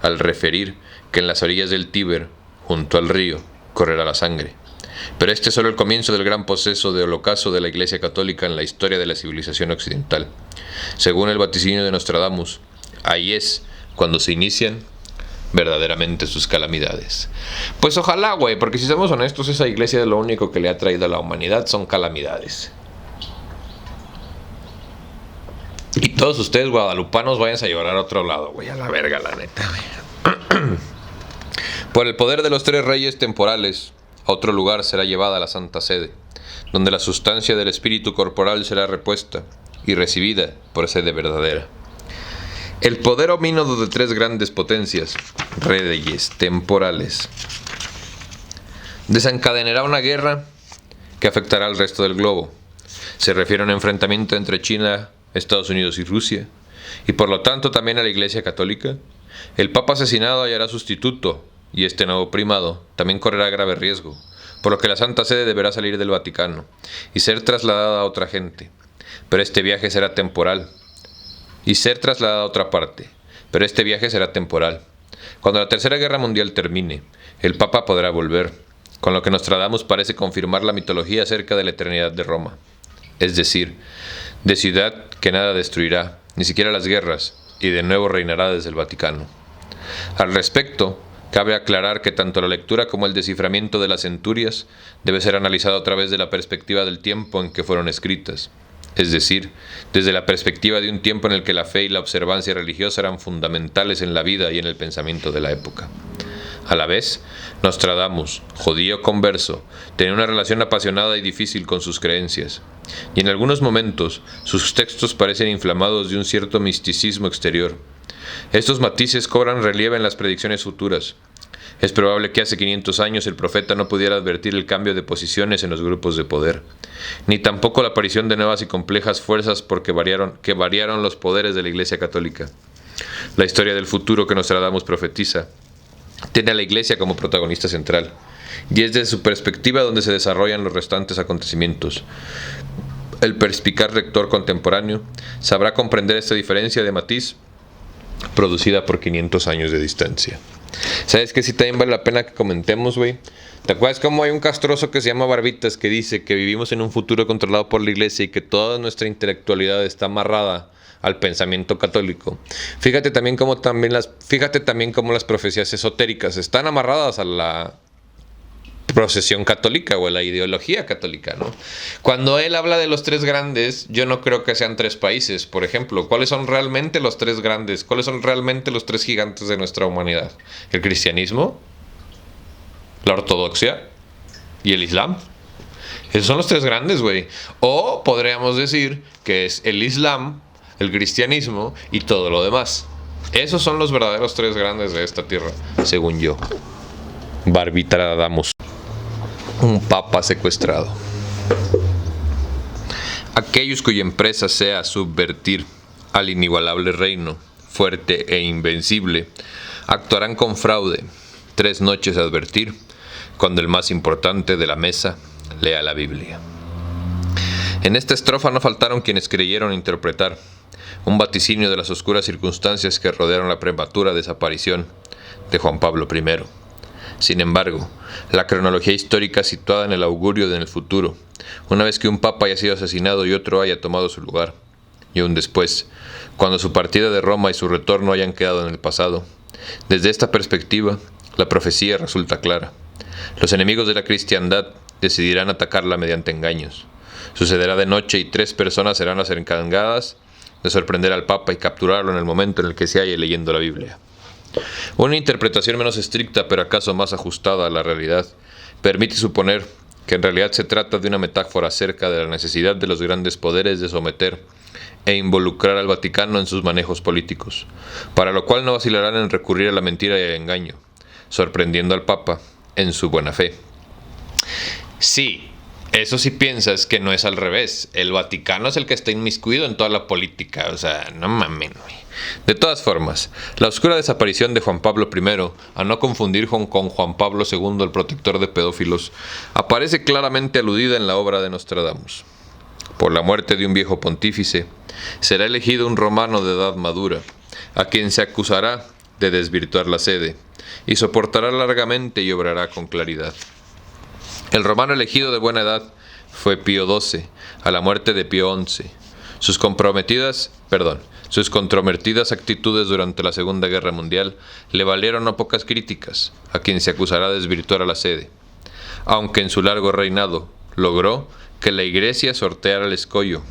al referir que en las orillas del Tíber, junto al río, correrá la sangre. Pero este es solo el comienzo del gran proceso de ocaso de la Iglesia Católica en la historia de la civilización occidental. Según el vaticinio de Nostradamus, ahí es cuando se inician verdaderamente sus calamidades. Pues ojalá, güey, porque si somos honestos, esa iglesia lo único que le ha traído a la humanidad son calamidades. Y todos ustedes, guadalupanos, váyanse a llorar a otro lado, güey, a la verga, la neta, güey. Por el poder de los tres reyes temporales, a otro lugar será llevada la Santa Sede, donde la sustancia del espíritu corporal será repuesta y recibida por sede verdadera. El poder homínodo de tres grandes potencias, reyes temporales, desencadenará una guerra que afectará al resto del globo. Se refiere a un enfrentamiento entre China, Estados Unidos y Rusia, y por lo tanto también a la Iglesia Católica. El Papa asesinado hallará sustituto, y este nuevo primado también correrá grave riesgo, por lo que la Santa Sede deberá salir del Vaticano y ser trasladada a otra gente. Pero este viaje será temporal. Cuando la Tercera Guerra Mundial termine, el Papa podrá volver, con lo que Nostradamus parece confirmar la mitología acerca de la eternidad de Roma, es decir, de ciudad que nada destruirá, ni siquiera las guerras, y de nuevo reinará desde el Vaticano. Al respecto, cabe aclarar que tanto la lectura como el desciframiento de las centurias debe ser analizado a través de la perspectiva del tiempo en que fueron escritas, es decir, desde la perspectiva de un tiempo en el que la fe y la observancia religiosa eran fundamentales en la vida y en el pensamiento de la época. A la vez, Nostradamus, judío converso, tenía una relación apasionada y difícil con sus creencias, y en algunos momentos sus textos parecen inflamados de un cierto misticismo exterior. Estos matices cobran relieve en las predicciones futuras. Es probable que hace 500 años el profeta no pudiera advertir el cambio de posiciones en los grupos de poder, ni tampoco la aparición de nuevas y complejas fuerzas que variaron los poderes de la Iglesia Católica. La historia del futuro que Nostradamus profetiza tiene a la Iglesia como protagonista central, y es desde su perspectiva donde se desarrollan los restantes acontecimientos. El perspicaz lector contemporáneo sabrá comprender esta diferencia de matiz producida por 500 años de distancia. ¿Sabes qué? Sí, también vale la pena que comentemos, güey. ¿Te acuerdas cómo hay un castroso que se llama Barbitas que dice que vivimos en un futuro controlado por la Iglesia y que toda nuestra intelectualidad está amarrada al pensamiento católico? Fíjate también cómo las profecías esotéricas están amarradas a la procesión católica o a la ideología católica, ¿no? Cuando él habla de los tres grandes, yo no creo que sean tres países, por ejemplo. ¿Cuáles son realmente los tres grandes? ¿Cuáles son realmente los tres gigantes de nuestra humanidad? ¿El cristianismo? ¿La ortodoxia? ¿Y el islam? Esos son los tres grandes, güey. O podríamos decir que es el islam, el cristianismo y todo lo demás. Esos son los verdaderos tres grandes de esta tierra, según yo. Barbitradamus, un papa secuestrado. Aquellos cuya empresa sea subvertir al inigualable reino, fuerte e invencible, actuarán con fraude, 3 noches advertir, cuando el más importante de la mesa lea la Biblia. En esta estrofa no faltaron quienes creyeron interpretar un vaticinio de las oscuras circunstancias que rodearon la prematura desaparición de Juan Pablo I. Sin embargo, la cronología histórica situada en el augurio de en el futuro, una vez que un papa haya sido asesinado y otro haya tomado su lugar, y aún después, cuando su partida de Roma y su retorno hayan quedado en el pasado, desde esta perspectiva, la profecía resulta clara. Los enemigos de la cristiandad decidirán atacarla mediante engaños. Sucederá de noche y 3 personas serán las encargadas de sorprender al Papa y capturarlo en el momento en el que se halle leyendo la Biblia. Una interpretación menos estricta, pero acaso más ajustada a la realidad, permite suponer que en realidad se trata de una metáfora acerca de la necesidad de los grandes poderes de someter e involucrar al Vaticano en sus manejos políticos, para lo cual no vacilarán en recurrir a la mentira y el engaño, sorprendiendo al Papa en su buena fe. Sí, eso sí piensas que no es al revés. El Vaticano es el que está inmiscuido en toda la política. O sea, no mames. De todas formas, la oscura desaparición de Juan Pablo I, a no confundir con Juan Pablo II, el protector de pedófilos, aparece claramente aludida en la obra de Nostradamus. Por la muerte de un viejo pontífice, será elegido un romano de edad madura, a quien se acusará de desvirtuar la sede, y soportará largamente y obrará con claridad. El romano elegido de buena edad fue Pío XII, a la muerte de Pío XI. Sus controvertidas actitudes durante la Segunda Guerra Mundial le valieron no pocas críticas, a quien se acusará de desvirtuar a la sede, aunque en su largo reinado logró que la Iglesia sorteara el escollo.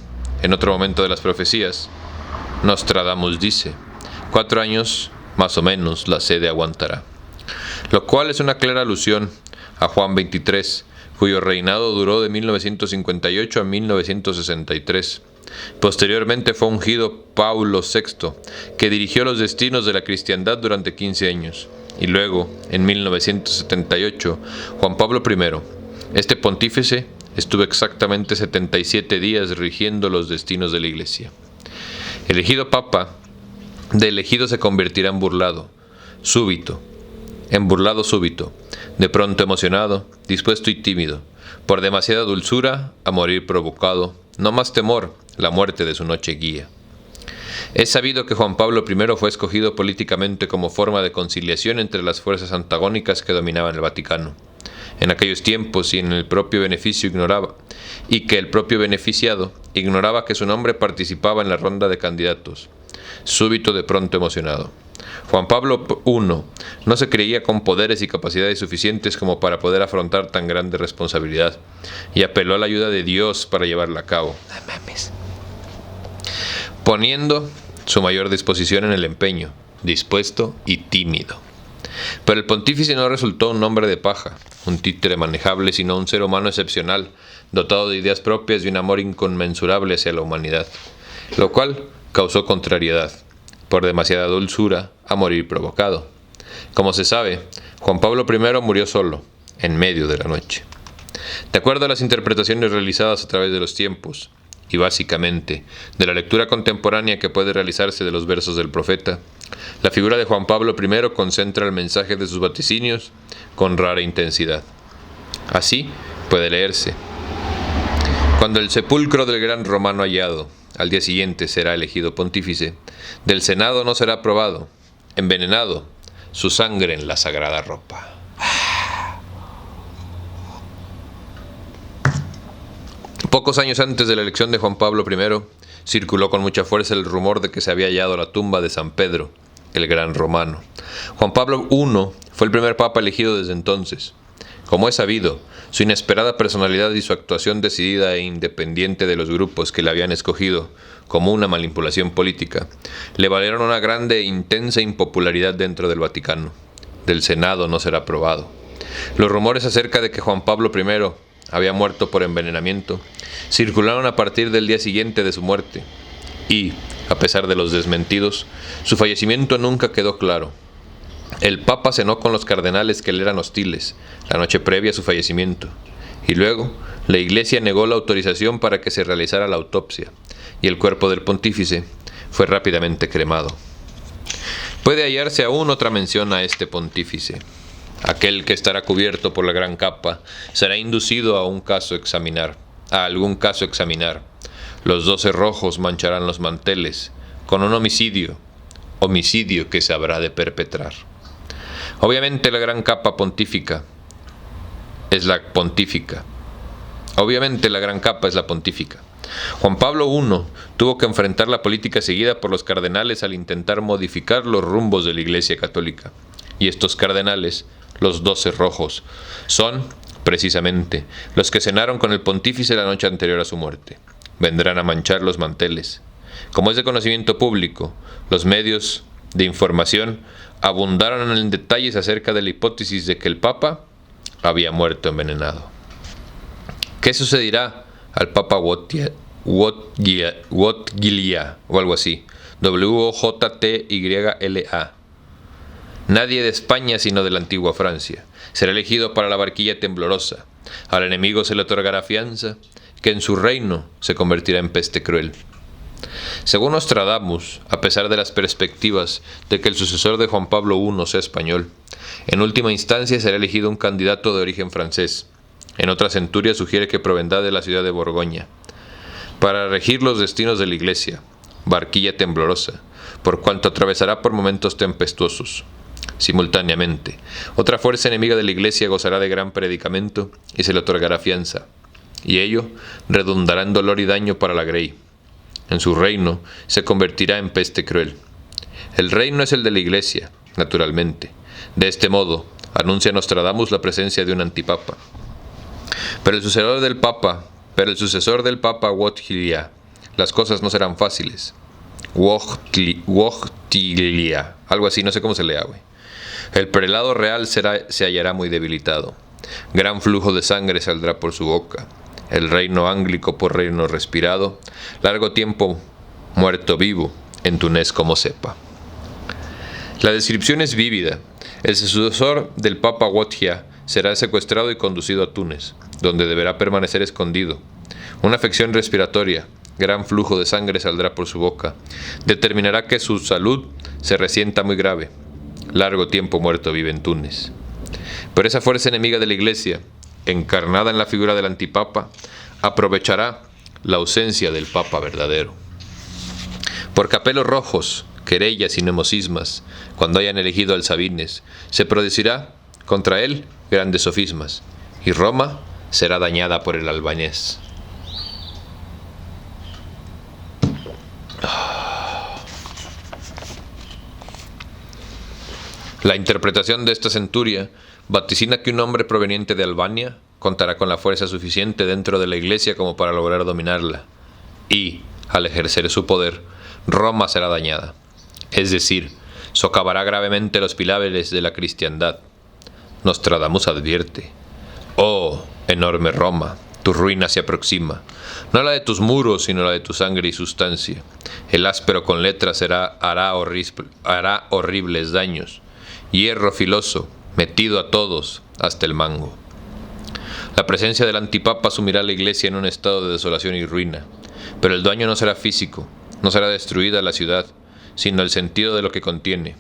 En otro momento de las profecías, Nostradamus dice: 4 años, más o menos, la sede aguantará. Lo cual es una clara alusión a Juan XXIII, cuyo reinado duró de 1958 a 1963. Posteriormente fue ungido Paulo VI, que dirigió los destinos de la cristiandad durante 15 años. Y luego, en 1978, Juan Pablo I. Este pontífice estuvo exactamente 77 días rigiendo los destinos de la Iglesia. Elegido papa, de elegido se convertirá en burlado súbito, de pronto emocionado, dispuesto y tímido, por demasiada dulzura a morir provocado, no más temor, la muerte de su noche guía. Es sabido que Juan Pablo I fue escogido políticamente como forma de conciliación entre las fuerzas antagónicas que dominaban el Vaticano en aquellos tiempos, y que el propio beneficiado ignoraba que su nombre participaba en la ronda de candidatos. Súbito, de pronto emocionado. Juan Pablo I no se creía con poderes y capacidades suficientes como para poder afrontar tan grande responsabilidad, y apeló a la ayuda de Dios para llevarla a cabo, poniendo su mayor disposición en el empeño, dispuesto y tímido. Pero el pontífice no resultó un hombre de paja, un títere manejable, sino un ser humano excepcional, dotado de ideas propias y un amor inconmensurable hacia la humanidad, lo cual causó contrariedad, por demasiada dulzura a morir provocado. Como se sabe, Juan Pablo I murió solo, en medio de la noche. De acuerdo a las interpretaciones realizadas a través de los tiempos, y básicamente de la lectura contemporánea que puede realizarse de los versos del profeta, la figura de Juan Pablo I concentra el mensaje de sus vaticinios con rara intensidad. Así puede leerse: cuando el sepulcro del gran romano hallado, al día siguiente será elegido pontífice, del Senado no será probado, envenenado su sangre en la sagrada ropa. Pocos años antes de la elección de Juan Pablo I, circuló con mucha fuerza el rumor de que se había hallado la tumba de San Pedro, el gran romano. Juan Pablo I fue el primer papa elegido desde entonces. Como es sabido, su inesperada personalidad y su actuación decidida e independiente de los grupos que le habían escogido como una manipulación política, le valieron una grande e intensa impopularidad dentro del Vaticano. Del Senado no será aprobado. Los rumores acerca de que Juan Pablo I había muerto por envenenamiento circularon a partir del día siguiente de su muerte, y, A pesar de los desmentidos, su fallecimiento nunca quedó claro. El Papa cenó con los cardenales que le eran hostiles la noche previa a su fallecimiento, y luego la Iglesia negó la autorización para que se realizara la autopsia, y el cuerpo del pontífice fue rápidamente cremado. Puede hallarse aún otra mención a este pontífice. Aquel que estará cubierto por la gran capa será inducido a algún caso examinar. Los 12 rojos mancharán los manteles con un homicidio que se habrá de perpetrar. Obviamente la gran capa es la pontífica. Juan Pablo I tuvo que enfrentar la política seguida por los cardenales al intentar modificar los rumbos de la Iglesia Católica. Y estos cardenales, los 12 rojos, son, precisamente, los que cenaron con el pontífice la noche anterior a su muerte. Vendrán a manchar los manteles. Como es de conocimiento público, los medios de información abundaron en detalles acerca de la hipótesis de que el Papa había muerto envenenado. ¿Qué sucederá al Papa Wojtyla o algo así? WOJTYLA. Nadie de España sino de la antigua Francia será elegido para la barquilla temblorosa. Al enemigo se le otorgará fianza, que en su reino se convertirá en peste cruel. Según Nostradamus, a pesar de las perspectivas de que el sucesor de Juan Pablo I sea español, en última instancia será elegido un candidato de origen francés. En otra centuria sugiere que provendrá de la ciudad de Borgoña, para regir los destinos de la Iglesia, barquilla temblorosa, por cuanto atravesará por momentos tempestuosos. Simultáneamente, otra fuerza enemiga de la Iglesia gozará de gran predicamento y se le otorgará fianza, y ello redundará en dolor y daño para la Grey. En su reino se convertirá en peste cruel. El reino es el de la Iglesia, naturalmente. De este modo, anuncia Nostradamus la presencia de un antipapa. Pero el sucesor del Papa Wojtyla, las cosas no serán fáciles. Wojtyla, algo así, no sé cómo se lea, güey. El prelado real se hallará muy debilitado. Gran flujo de sangre saldrá por su boca. El reino ánglico por reino respirado, largo tiempo muerto vivo, en Túnez como sepa. La descripción es vívida. El sucesor del Papa Wojtyla será secuestrado y conducido a Túnez, donde deberá permanecer escondido. Una afección respiratoria, gran flujo de sangre saldrá por su boca, determinará que su salud se resienta muy grave. Largo tiempo muerto vive en Túnez. Pero esa fuerza enemiga de la Iglesia, encarnada en la figura del antipapa, aprovechará la ausencia del Papa verdadero. Por capelos rojos, querellas y nemosismas, cuando hayan elegido al Sabines, se producirá contra él grandes sofismas, y Roma será dañada por el albanés. La interpretación de esta centuria vaticina que un hombre proveniente de Albania contará con la fuerza suficiente dentro de la Iglesia como para lograr dominarla, y, al ejercer su poder, Roma será dañada, es decir, socavará gravemente los pilares de la cristiandad. Nostradamus advierte: «Oh, enorme Roma, tu ruina se aproxima, no la de tus muros, sino la de tu sangre y sustancia. El áspero con letras hará horribles daños, hierro filoso, metido a todos, hasta el mango». La presencia del antipapa sumirá a la Iglesia en un estado de desolación y ruina, pero el daño no será físico, no será destruida la ciudad, sino el sentido de lo que contiene.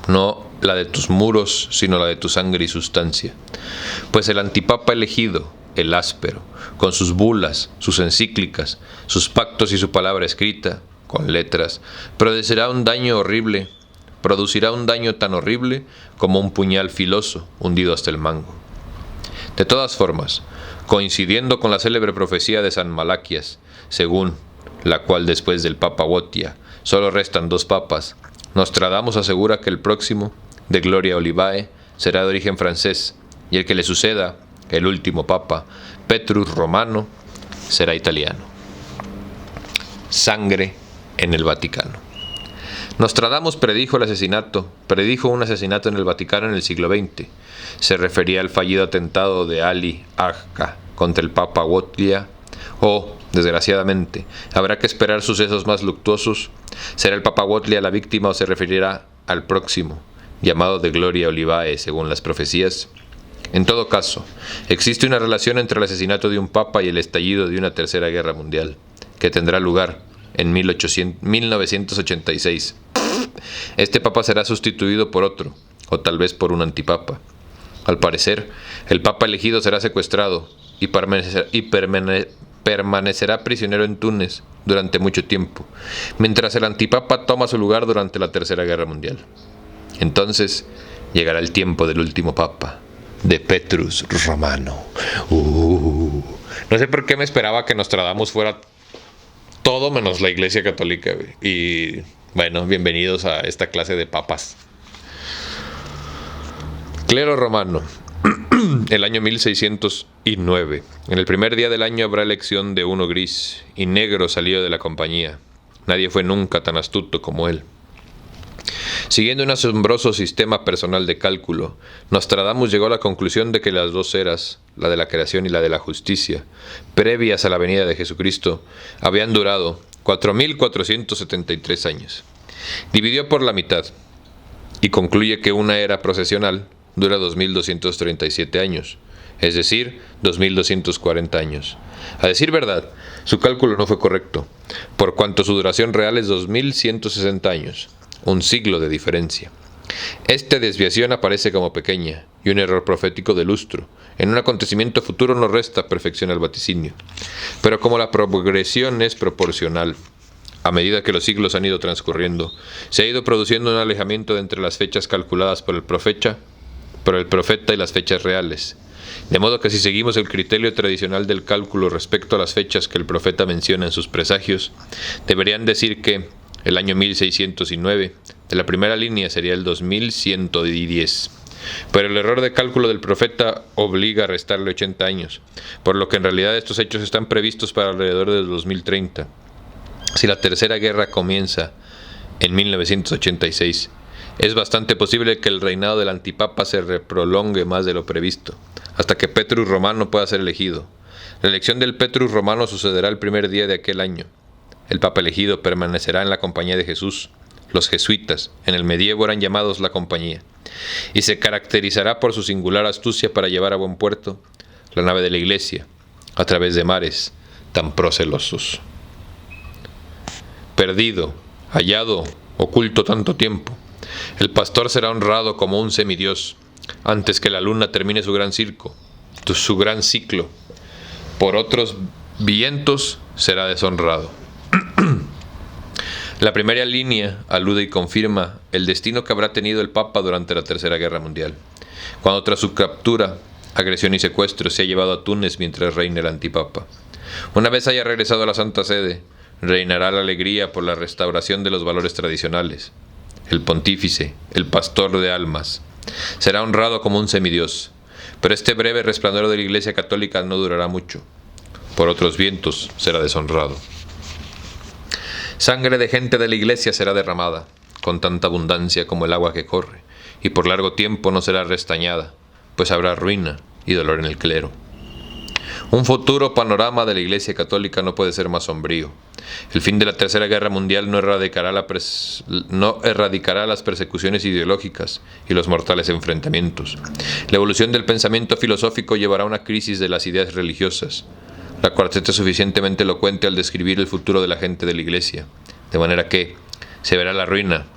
No la de tus muros, sino la de tu sangre y sustancia. Pues el antipapa elegido, el áspero, con sus bulas, sus encíclicas, sus pactos y su palabra escrita, con letras, producirá un daño tan horrible como un puñal filoso hundido hasta el mango. De todas formas, coincidiendo con la célebre profecía de San Malaquías, según la cual después del Papa Wojtyla solo restan 2 papas, Nostradamus asegura que el próximo, de Gloria Olivae, será de origen francés, y el que le suceda, el último papa, Petrus Romano, será italiano. Sangre en el Vaticano. Nostradamus predijo un asesinato en el Vaticano en el siglo XX. Se refería al fallido atentado de Ali Agca contra el Papa Wojtyla, o Desgraciadamente, habrá que esperar sucesos más luctuosos. ¿Será el Papa Whately la víctima o se referirá al próximo, llamado de Gloria Olivae según las profecías? En todo caso, existe una relación entre el asesinato de un papa y el estallido de una tercera guerra mundial, que tendrá lugar en 1986. Este papa será sustituido por otro, o tal vez por un antipapa. Al parecer, el papa elegido será secuestrado y permanecerá prisionero en Túnez durante mucho tiempo, mientras el antipapa toma su lugar durante la Tercera Guerra Mundial. Entonces, llegará el tiempo del último papa, de Petrus Romano. No sé por qué me esperaba que Nostradamus fuera todo menos la Iglesia Católica, güey. Y bueno, bienvenidos a esta clase de papas. Clero romano. El año 1609. En el primer día del año habrá elección de uno gris, y negro salió de la compañía. Nadie fue nunca tan astuto como él. Siguiendo un asombroso sistema personal de cálculo, Nostradamus llegó a la conclusión de que las dos eras, la de la creación y la de la justicia, previas a la venida de Jesucristo, habían durado 4.473 años. Dividió por la mitad, y concluye que una era procesional dura 2.237 años, es decir, 2.240 años. A decir verdad, su cálculo no fue correcto, por cuanto su duración real es 2.160 años. Un siglo de diferencia. Esta desviación aparece como pequeña y un error profético de lustro. En un acontecimiento futuro no resta perfección al vaticinio. Pero como la progresión es proporcional, a medida que los siglos han ido transcurriendo, se ha ido produciendo un alejamiento entre las fechas calculadas por el profeta y las fechas reales. De modo que si seguimos el criterio tradicional del cálculo respecto a las fechas que el profeta menciona en sus presagios, deberían decir que el año 1609, de la primera línea sería el 2110. Pero el error de cálculo del profeta obliga a restarle 80 años, por lo que en realidad estos hechos están previstos para alrededor del 2030. Si la Tercera Guerra comienza en 1986, es bastante posible que el reinado del antipapa se prolongue más de lo previsto, hasta que Petrus Romano pueda ser elegido. La elección del Petrus Romano sucederá el primer día de aquel año. El papa elegido permanecerá en la compañía de Jesús. Los jesuitas, en el medievo eran llamados la compañía, y se caracterizará por su singular astucia para llevar a buen puerto la nave de la Iglesia, a través de mares tan procelosos. Perdido, hallado, oculto tanto tiempo, el pastor será honrado como un semidios, antes que la luna termine su gran ciclo. Por otros vientos será deshonrado. La primera línea alude y confirma el destino que habrá tenido el Papa durante la Tercera Guerra Mundial, cuando tras su captura, agresión y secuestro se ha llevado a Túnez mientras reina el antipapa. Una vez haya regresado a la Santa Sede, reinará la alegría por la restauración de los valores tradicionales. El pontífice, el pastor de almas, será honrado como un semidios, pero este breve resplandor de la Iglesia Católica no durará mucho. Por otros vientos será deshonrado. Sangre de gente de la Iglesia será derramada, con tanta abundancia como el agua que corre, y por largo tiempo no será restañada, pues habrá ruina y dolor en el clero. Un futuro panorama de la Iglesia Católica no puede ser más sombrío. El fin de la Tercera Guerra Mundial no erradicará las persecuciones ideológicas y los mortales enfrentamientos. La evolución del pensamiento filosófico llevará a una crisis de las ideas religiosas. La cuarteta es suficientemente elocuente al describir el futuro de la gente de la Iglesia, de manera que se verá la ruina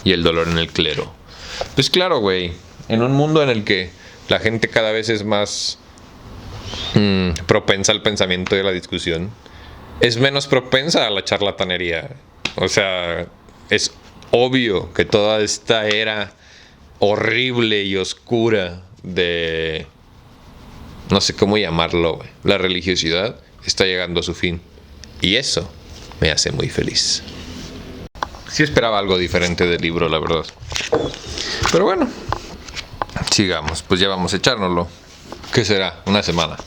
y el dolor en el clero. Pues claro, güey, en un mundo en el que la gente cada vez es más propensa al pensamiento y a la discusión, es menos propensa a la charlatanería. O sea, es obvio que toda esta era horrible y oscura de, no sé cómo llamarlo, güey, la religiosidad está llegando a su fin. Y eso me hace muy feliz. Sí esperaba algo diferente del libro, la verdad. Pero bueno, sigamos, pues ya vamos a echárnoslo. ¿Qué será? Una semana.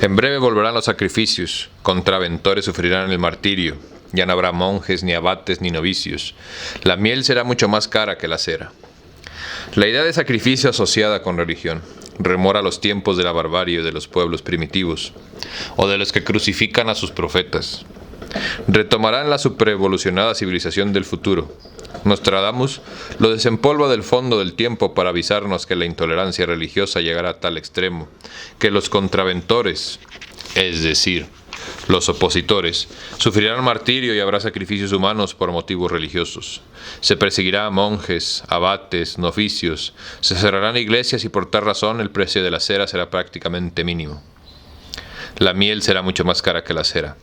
En breve volverán los sacrificios, contraventores sufrirán el martirio, ya no habrá monjes, ni abates, ni novicios. La miel será mucho más cara que la cera. La idea de sacrificio asociada con religión. remora los tiempos de la barbarie de los pueblos primitivos, o de los que crucifican a sus profetas. Retomarán la superevolucionada civilización del futuro. Nostradamus lo desempolva del fondo del tiempo para avisarnos que la intolerancia religiosa llegará a tal extremo que los contraventores, es decir, los opositores, sufrirán martirio y habrá sacrificios humanos por motivos religiosos. Se perseguirá a monjes, abates, novicios, se cerrarán iglesias y por tal razón el precio de la cera será prácticamente mínimo. La miel será mucho más cara que la cera,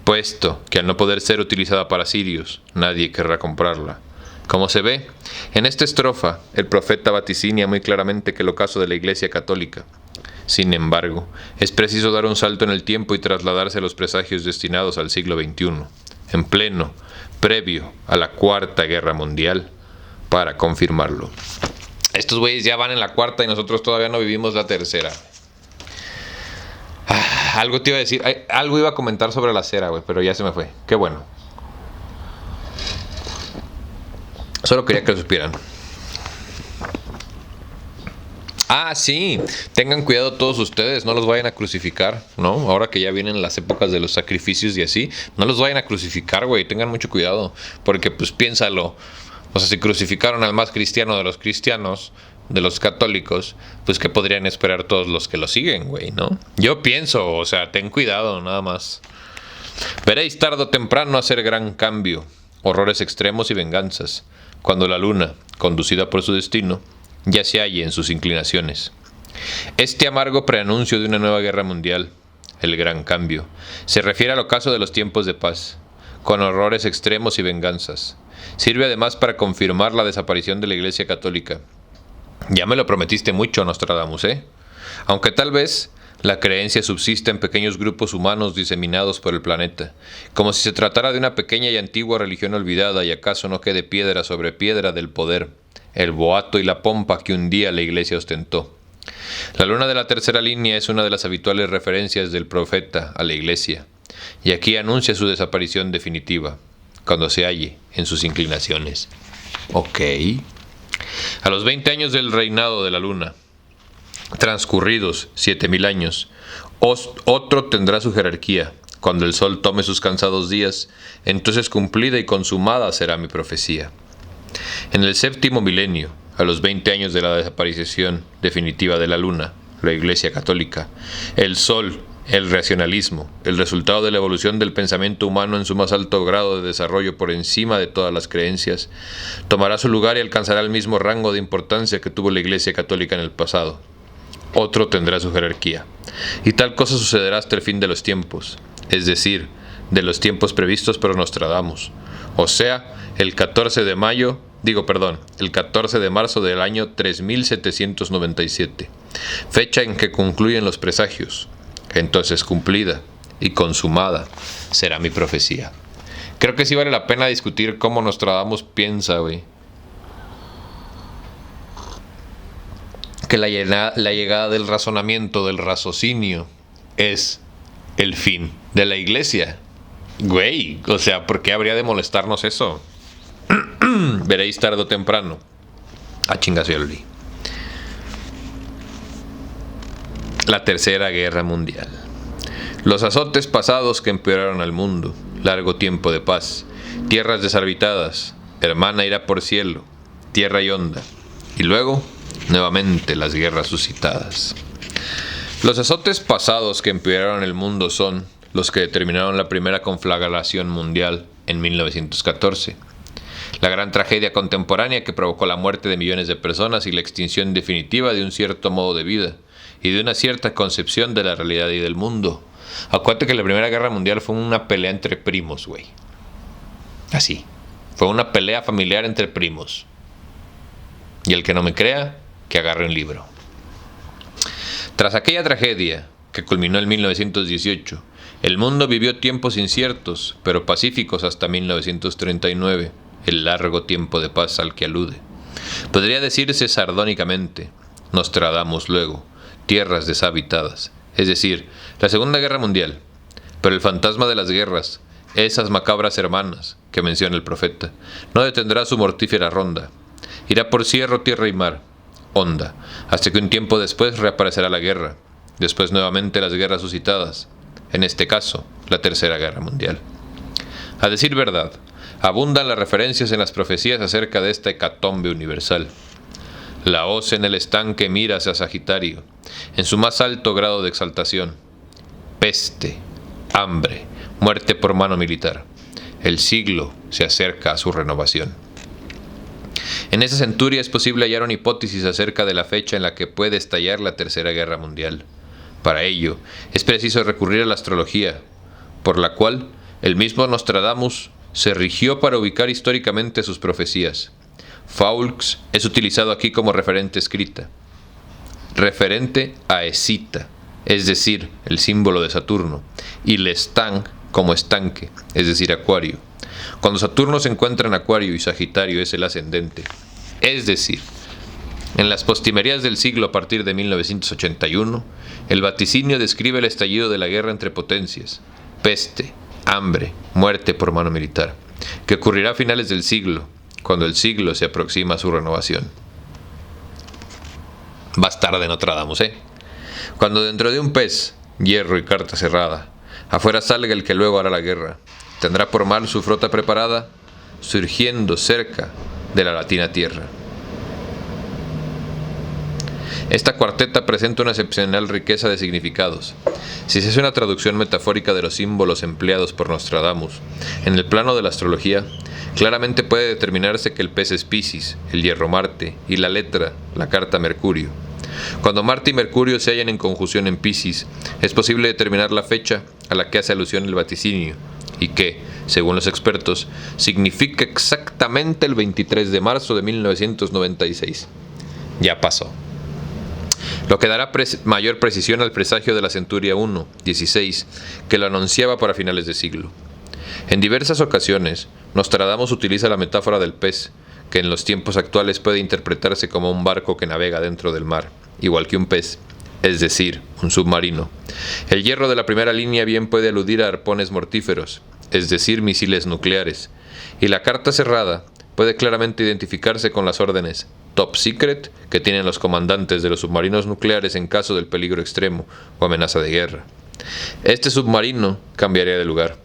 puesto que al no poder ser utilizada para cirios, nadie querrá comprarla. Como se ve, en esta estrofa, el profeta vaticinia muy claramente que el ocaso de la Iglesia católica. Sin embargo, es preciso dar un salto en el tiempo y trasladarse a los presagios destinados al siglo XXI, en pleno, previo a la Cuarta Guerra Mundial, para confirmarlo. Estos güeyes ya van en la cuarta y nosotros todavía no vivimos la tercera. Algo te iba a decir, algo iba a comentar sobre la cera, güey, pero ya se me fue. Qué bueno. Solo quería que lo supieran. Ah, sí, tengan cuidado todos ustedes, no los vayan a crucificar, ¿no? Ahora que ya vienen las épocas de los sacrificios y así, no los vayan a crucificar, güey, tengan mucho cuidado, porque pues piénsalo, o sea, si crucificaron al más cristiano de los cristianos, de los católicos, pues ¿qué podrían esperar todos los que lo siguen, güey, no? Yo pienso, o sea, ten cuidado, nada más. Veréis tarde o temprano hacer gran cambio, horrores extremos y venganzas, cuando la luna, conducida por su destino, ya se halle en sus inclinaciones. Este amargo preanuncio de una nueva guerra mundial, el gran cambio, se refiere al ocaso de los tiempos de paz, con horrores extremos y venganzas. Sirve además para confirmar la desaparición de la Iglesia Católica. Ya me lo prometiste mucho, Nostradamus, ¿eh? Aunque tal vez la creencia subsista en pequeños grupos humanos diseminados por el planeta, como si se tratara de una pequeña y antigua religión olvidada y acaso no quede piedra sobre piedra del poder, el boato y la pompa que un día la Iglesia ostentó. La luna de la tercera línea es una de las habituales referencias del profeta a la Iglesia, y aquí anuncia su desaparición definitiva, cuando se halle en sus inclinaciones. Ok. A los 20 años del reinado de la luna, transcurridos 7000 años, otro tendrá su jerarquía. Cuando el sol tome sus cansados días, entonces cumplida y consumada será mi profecía. En el séptimo milenio, a los 20 años de la desaparición definitiva de la luna, la Iglesia Católica, el sol, el racionalismo, el resultado de la evolución del pensamiento humano en su más alto grado de desarrollo por encima de todas las creencias, tomará su lugar y alcanzará el mismo rango de importancia que tuvo la Iglesia Católica en el pasado. Otro tendrá su jerarquía. Y tal cosa sucederá hasta el fin de los tiempos, es decir, de los tiempos previstos por Nostradamus, o sea, el 14 de marzo del año 3797, fecha en que concluyen los presagios. Entonces cumplida y consumada será mi profecía. Creo que sí vale la pena discutir cómo Nostradamus piensa, güey. Que la llegada del razonamiento, del raciocinio, es el fin de la Iglesia. Güey, o sea, ¿por qué habría de molestarnos eso? Veréis tarde o temprano. Chingazo, ya lo leí. La Tercera Guerra Mundial. Los azotes pasados que empeoraron al mundo, largo tiempo de paz, tierras deshabitadas, hermana irá por cielo, tierra y onda, y luego, nuevamente las guerras suscitadas. Los azotes pasados que empeoraron el mundo son los que determinaron la primera conflagración mundial en 1914. La gran tragedia contemporánea que provocó la muerte de millones de personas y la extinción definitiva de un cierto modo de vida y de una cierta concepción de la realidad y del mundo. Acuérdate que la Primera Guerra Mundial fue una pelea entre primos, güey. Así. Fue una pelea familiar entre primos. Y el que no me crea, que agarre un libro. Tras aquella tragedia, que culminó en 1918, el mundo vivió tiempos inciertos, pero pacíficos hasta 1939, el largo tiempo de paz al que alude. Podría decirse sardónicamente, Nostradamus luego, tierras deshabitadas, es decir, la Segunda Guerra Mundial, pero el fantasma de las guerras, esas macabras hermanas que menciona el profeta, no detendrá su mortífera ronda. Irá por cielo, tierra y mar, honda, hasta que un tiempo después reaparecerá la guerra, después nuevamente las guerras suscitadas, en este caso, la Tercera Guerra Mundial. A decir verdad, abundan las referencias en las profecías acerca de esta hecatombe universal. La hoz en el estanque mira hacia Sagitario, en su más alto grado de exaltación. Peste, hambre, muerte por mano militar. El siglo se acerca a su renovación. En esa centuria es posible hallar una hipótesis acerca de la fecha en la que puede estallar la Tercera Guerra Mundial. Para ello, es preciso recurrir a la astrología, por la cual el mismo Nostradamus se rigió para ubicar históricamente sus profecías. Fawkes es utilizado aquí como referente escrita, referente a Escita, es decir, el símbolo de Saturno, y Lestang como estanque, es decir, Acuario. Cuando Saturno se encuentra en Acuario y Sagitario es el ascendente, es decir, en las postrimerías del siglo a partir de 1981, el vaticinio describe el estallido de la guerra entre potencias, peste, hambre, muerte por mano militar, que ocurrirá a finales del siglo, cuando el siglo se aproxima a su renovación. Bastarde Nostradamus, Cuando dentro de un pez, hierro y carta cerrada, afuera salga el que luego hará la guerra, tendrá por mal su flota preparada, surgiendo cerca de la latina tierra. Esta cuarteta presenta una excepcional riqueza de significados. Si se hace una traducción metafórica de los símbolos empleados por Nostradamus, en el plano de la astrología, claramente puede determinarse que el pez es Piscis, el hierro Marte, y la letra, la carta Mercurio. Cuando Marte y Mercurio se hallan en conjunción en Piscis, es posible determinar la fecha a la que hace alusión el vaticinio, y que, según los expertos, significa exactamente el 23 de marzo de 1996. Ya pasó. Lo que dará mayor precisión al presagio de la centuria 1-16, que lo anunciaba para finales de siglo. En diversas ocasiones, Nostradamus utiliza la metáfora del pez, que en los tiempos actuales puede interpretarse como un barco que navega dentro del mar, igual que un pez, es decir, un submarino. El hierro de la primera línea bien puede aludir a arpones mortíferos, es decir, misiles nucleares, y la carta cerrada puede claramente identificarse con las órdenes top secret que tienen los comandantes de los submarinos nucleares en caso del peligro extremo o amenaza de guerra. Este submarino cambiaría de lugar,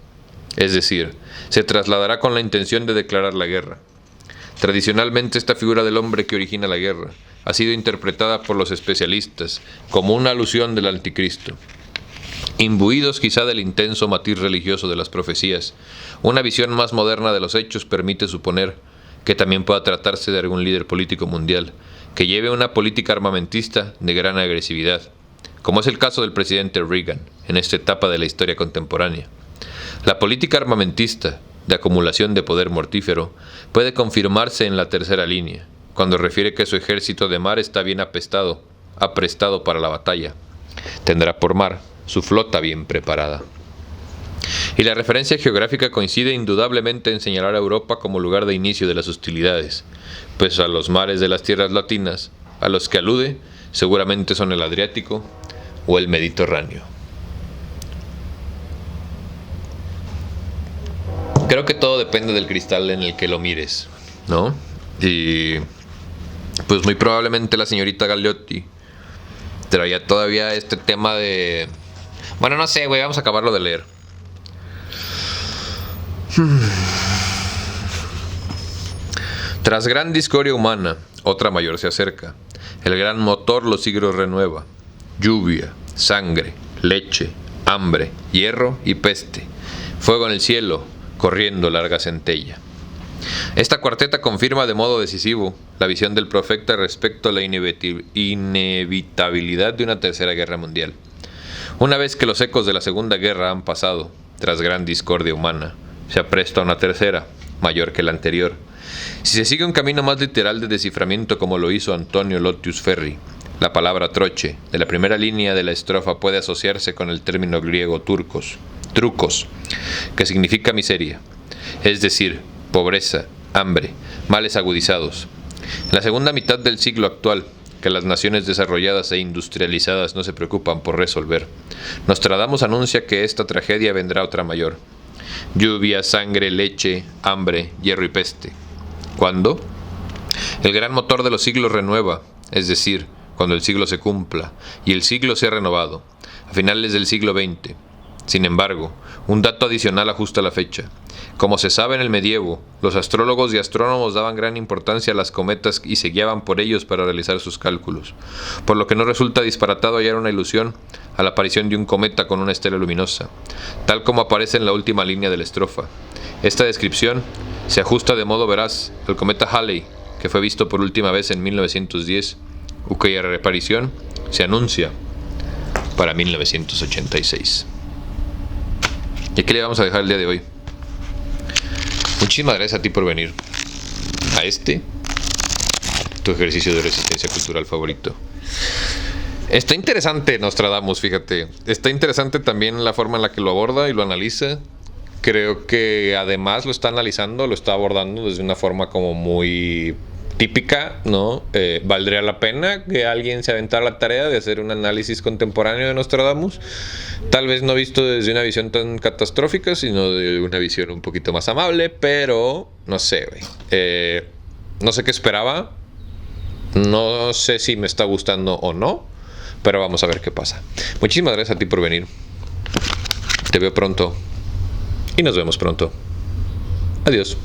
es decir, se trasladará con la intención de declarar la guerra. Tradicionalmente esta figura del hombre que origina la guerra ha sido interpretada por los especialistas como una alusión del anticristo. Imbuidos quizá del intenso matiz religioso de las profecías, una visión más moderna de los hechos permite suponer que también pueda tratarse de algún líder político mundial que lleve una política armamentista de gran agresividad, como es el caso del presidente Reagan en esta etapa de la historia contemporánea. La política armamentista de acumulación de poder mortífero puede confirmarse en la tercera línea, cuando refiere que su ejército de mar está bien aprestado para la batalla. Tendrá por mar su flota bien preparada. Y la referencia geográfica coincide indudablemente en señalar a Europa como lugar de inicio de las hostilidades, pues a los mares de las tierras latinas, a los que alude, seguramente son el Adriático o el Mediterráneo. Creo que todo depende del cristal en el que lo mires, ¿no? Y pues muy probablemente la señorita Galeotti traía todavía este tema de... Bueno, no sé, güey, vamos a acabarlo de leer. Tras gran discordia humana, otra mayor se acerca. El gran motor los siglos renueva. Lluvia, sangre, leche, hambre, hierro y peste. Fuego en el cielo, corriendo larga centella. Esta cuarteta confirma de modo decisivo la visión del profeta respecto a la inevitabilidad de una tercera guerra mundial. Una vez que los ecos de la Segunda Guerra han pasado, tras gran discordia humana, se apresta una tercera, mayor que la anterior. Si se sigue un camino más literal de desciframiento como lo hizo Antonio Lotius Ferri, la palabra troche de la primera línea de la estrofa puede asociarse con el término griego trucos, que significa miseria, es decir, pobreza, hambre, males agudizados. En la segunda mitad del siglo actual, que las naciones desarrolladas e industrializadas no se preocupan por resolver, Nostradamus anuncia que esta tragedia vendrá otra mayor. Lluvia, sangre, leche, hambre, hierro y peste. ¿Cuándo? El gran motor de los siglos renueva, es decir, cuando el siglo se cumpla y el siglo sea renovado, a finales del siglo XX. Sin embargo, un dato adicional ajusta la fecha. Como se sabe en el medievo, los astrólogos y astrónomos daban gran importancia a las cometas y se guiaban por ellos para realizar sus cálculos, por lo que no resulta disparatado hallar una ilusión a la aparición de un cometa con una estela luminosa, tal como aparece en la última línea de la estrofa. Esta descripción se ajusta de modo veraz al cometa Halley, que fue visto por última vez en 1910, cuya reaparición se anuncia para 1986. ¿Y aquí le vamos a dejar el día de hoy? Muchísimas gracias a ti por venir a tu ejercicio de resistencia cultural favorito. Está interesante Nostradamus, fíjate. Está interesante también la forma en la que lo aborda y lo analiza. Creo que además lo está abordando desde una forma como muy típica, ¿no? Valdría la pena que alguien se aventara la tarea de hacer un análisis contemporáneo de Nostradamus, tal vez no visto desde una visión tan catastrófica, sino de una visión un poquito más amable, pero no sé, güey. No sé qué esperaba, no sé si me está gustando o no, pero vamos a ver qué pasa. Muchísimas gracias a ti por venir. Te veo pronto y nos vemos pronto. Adiós.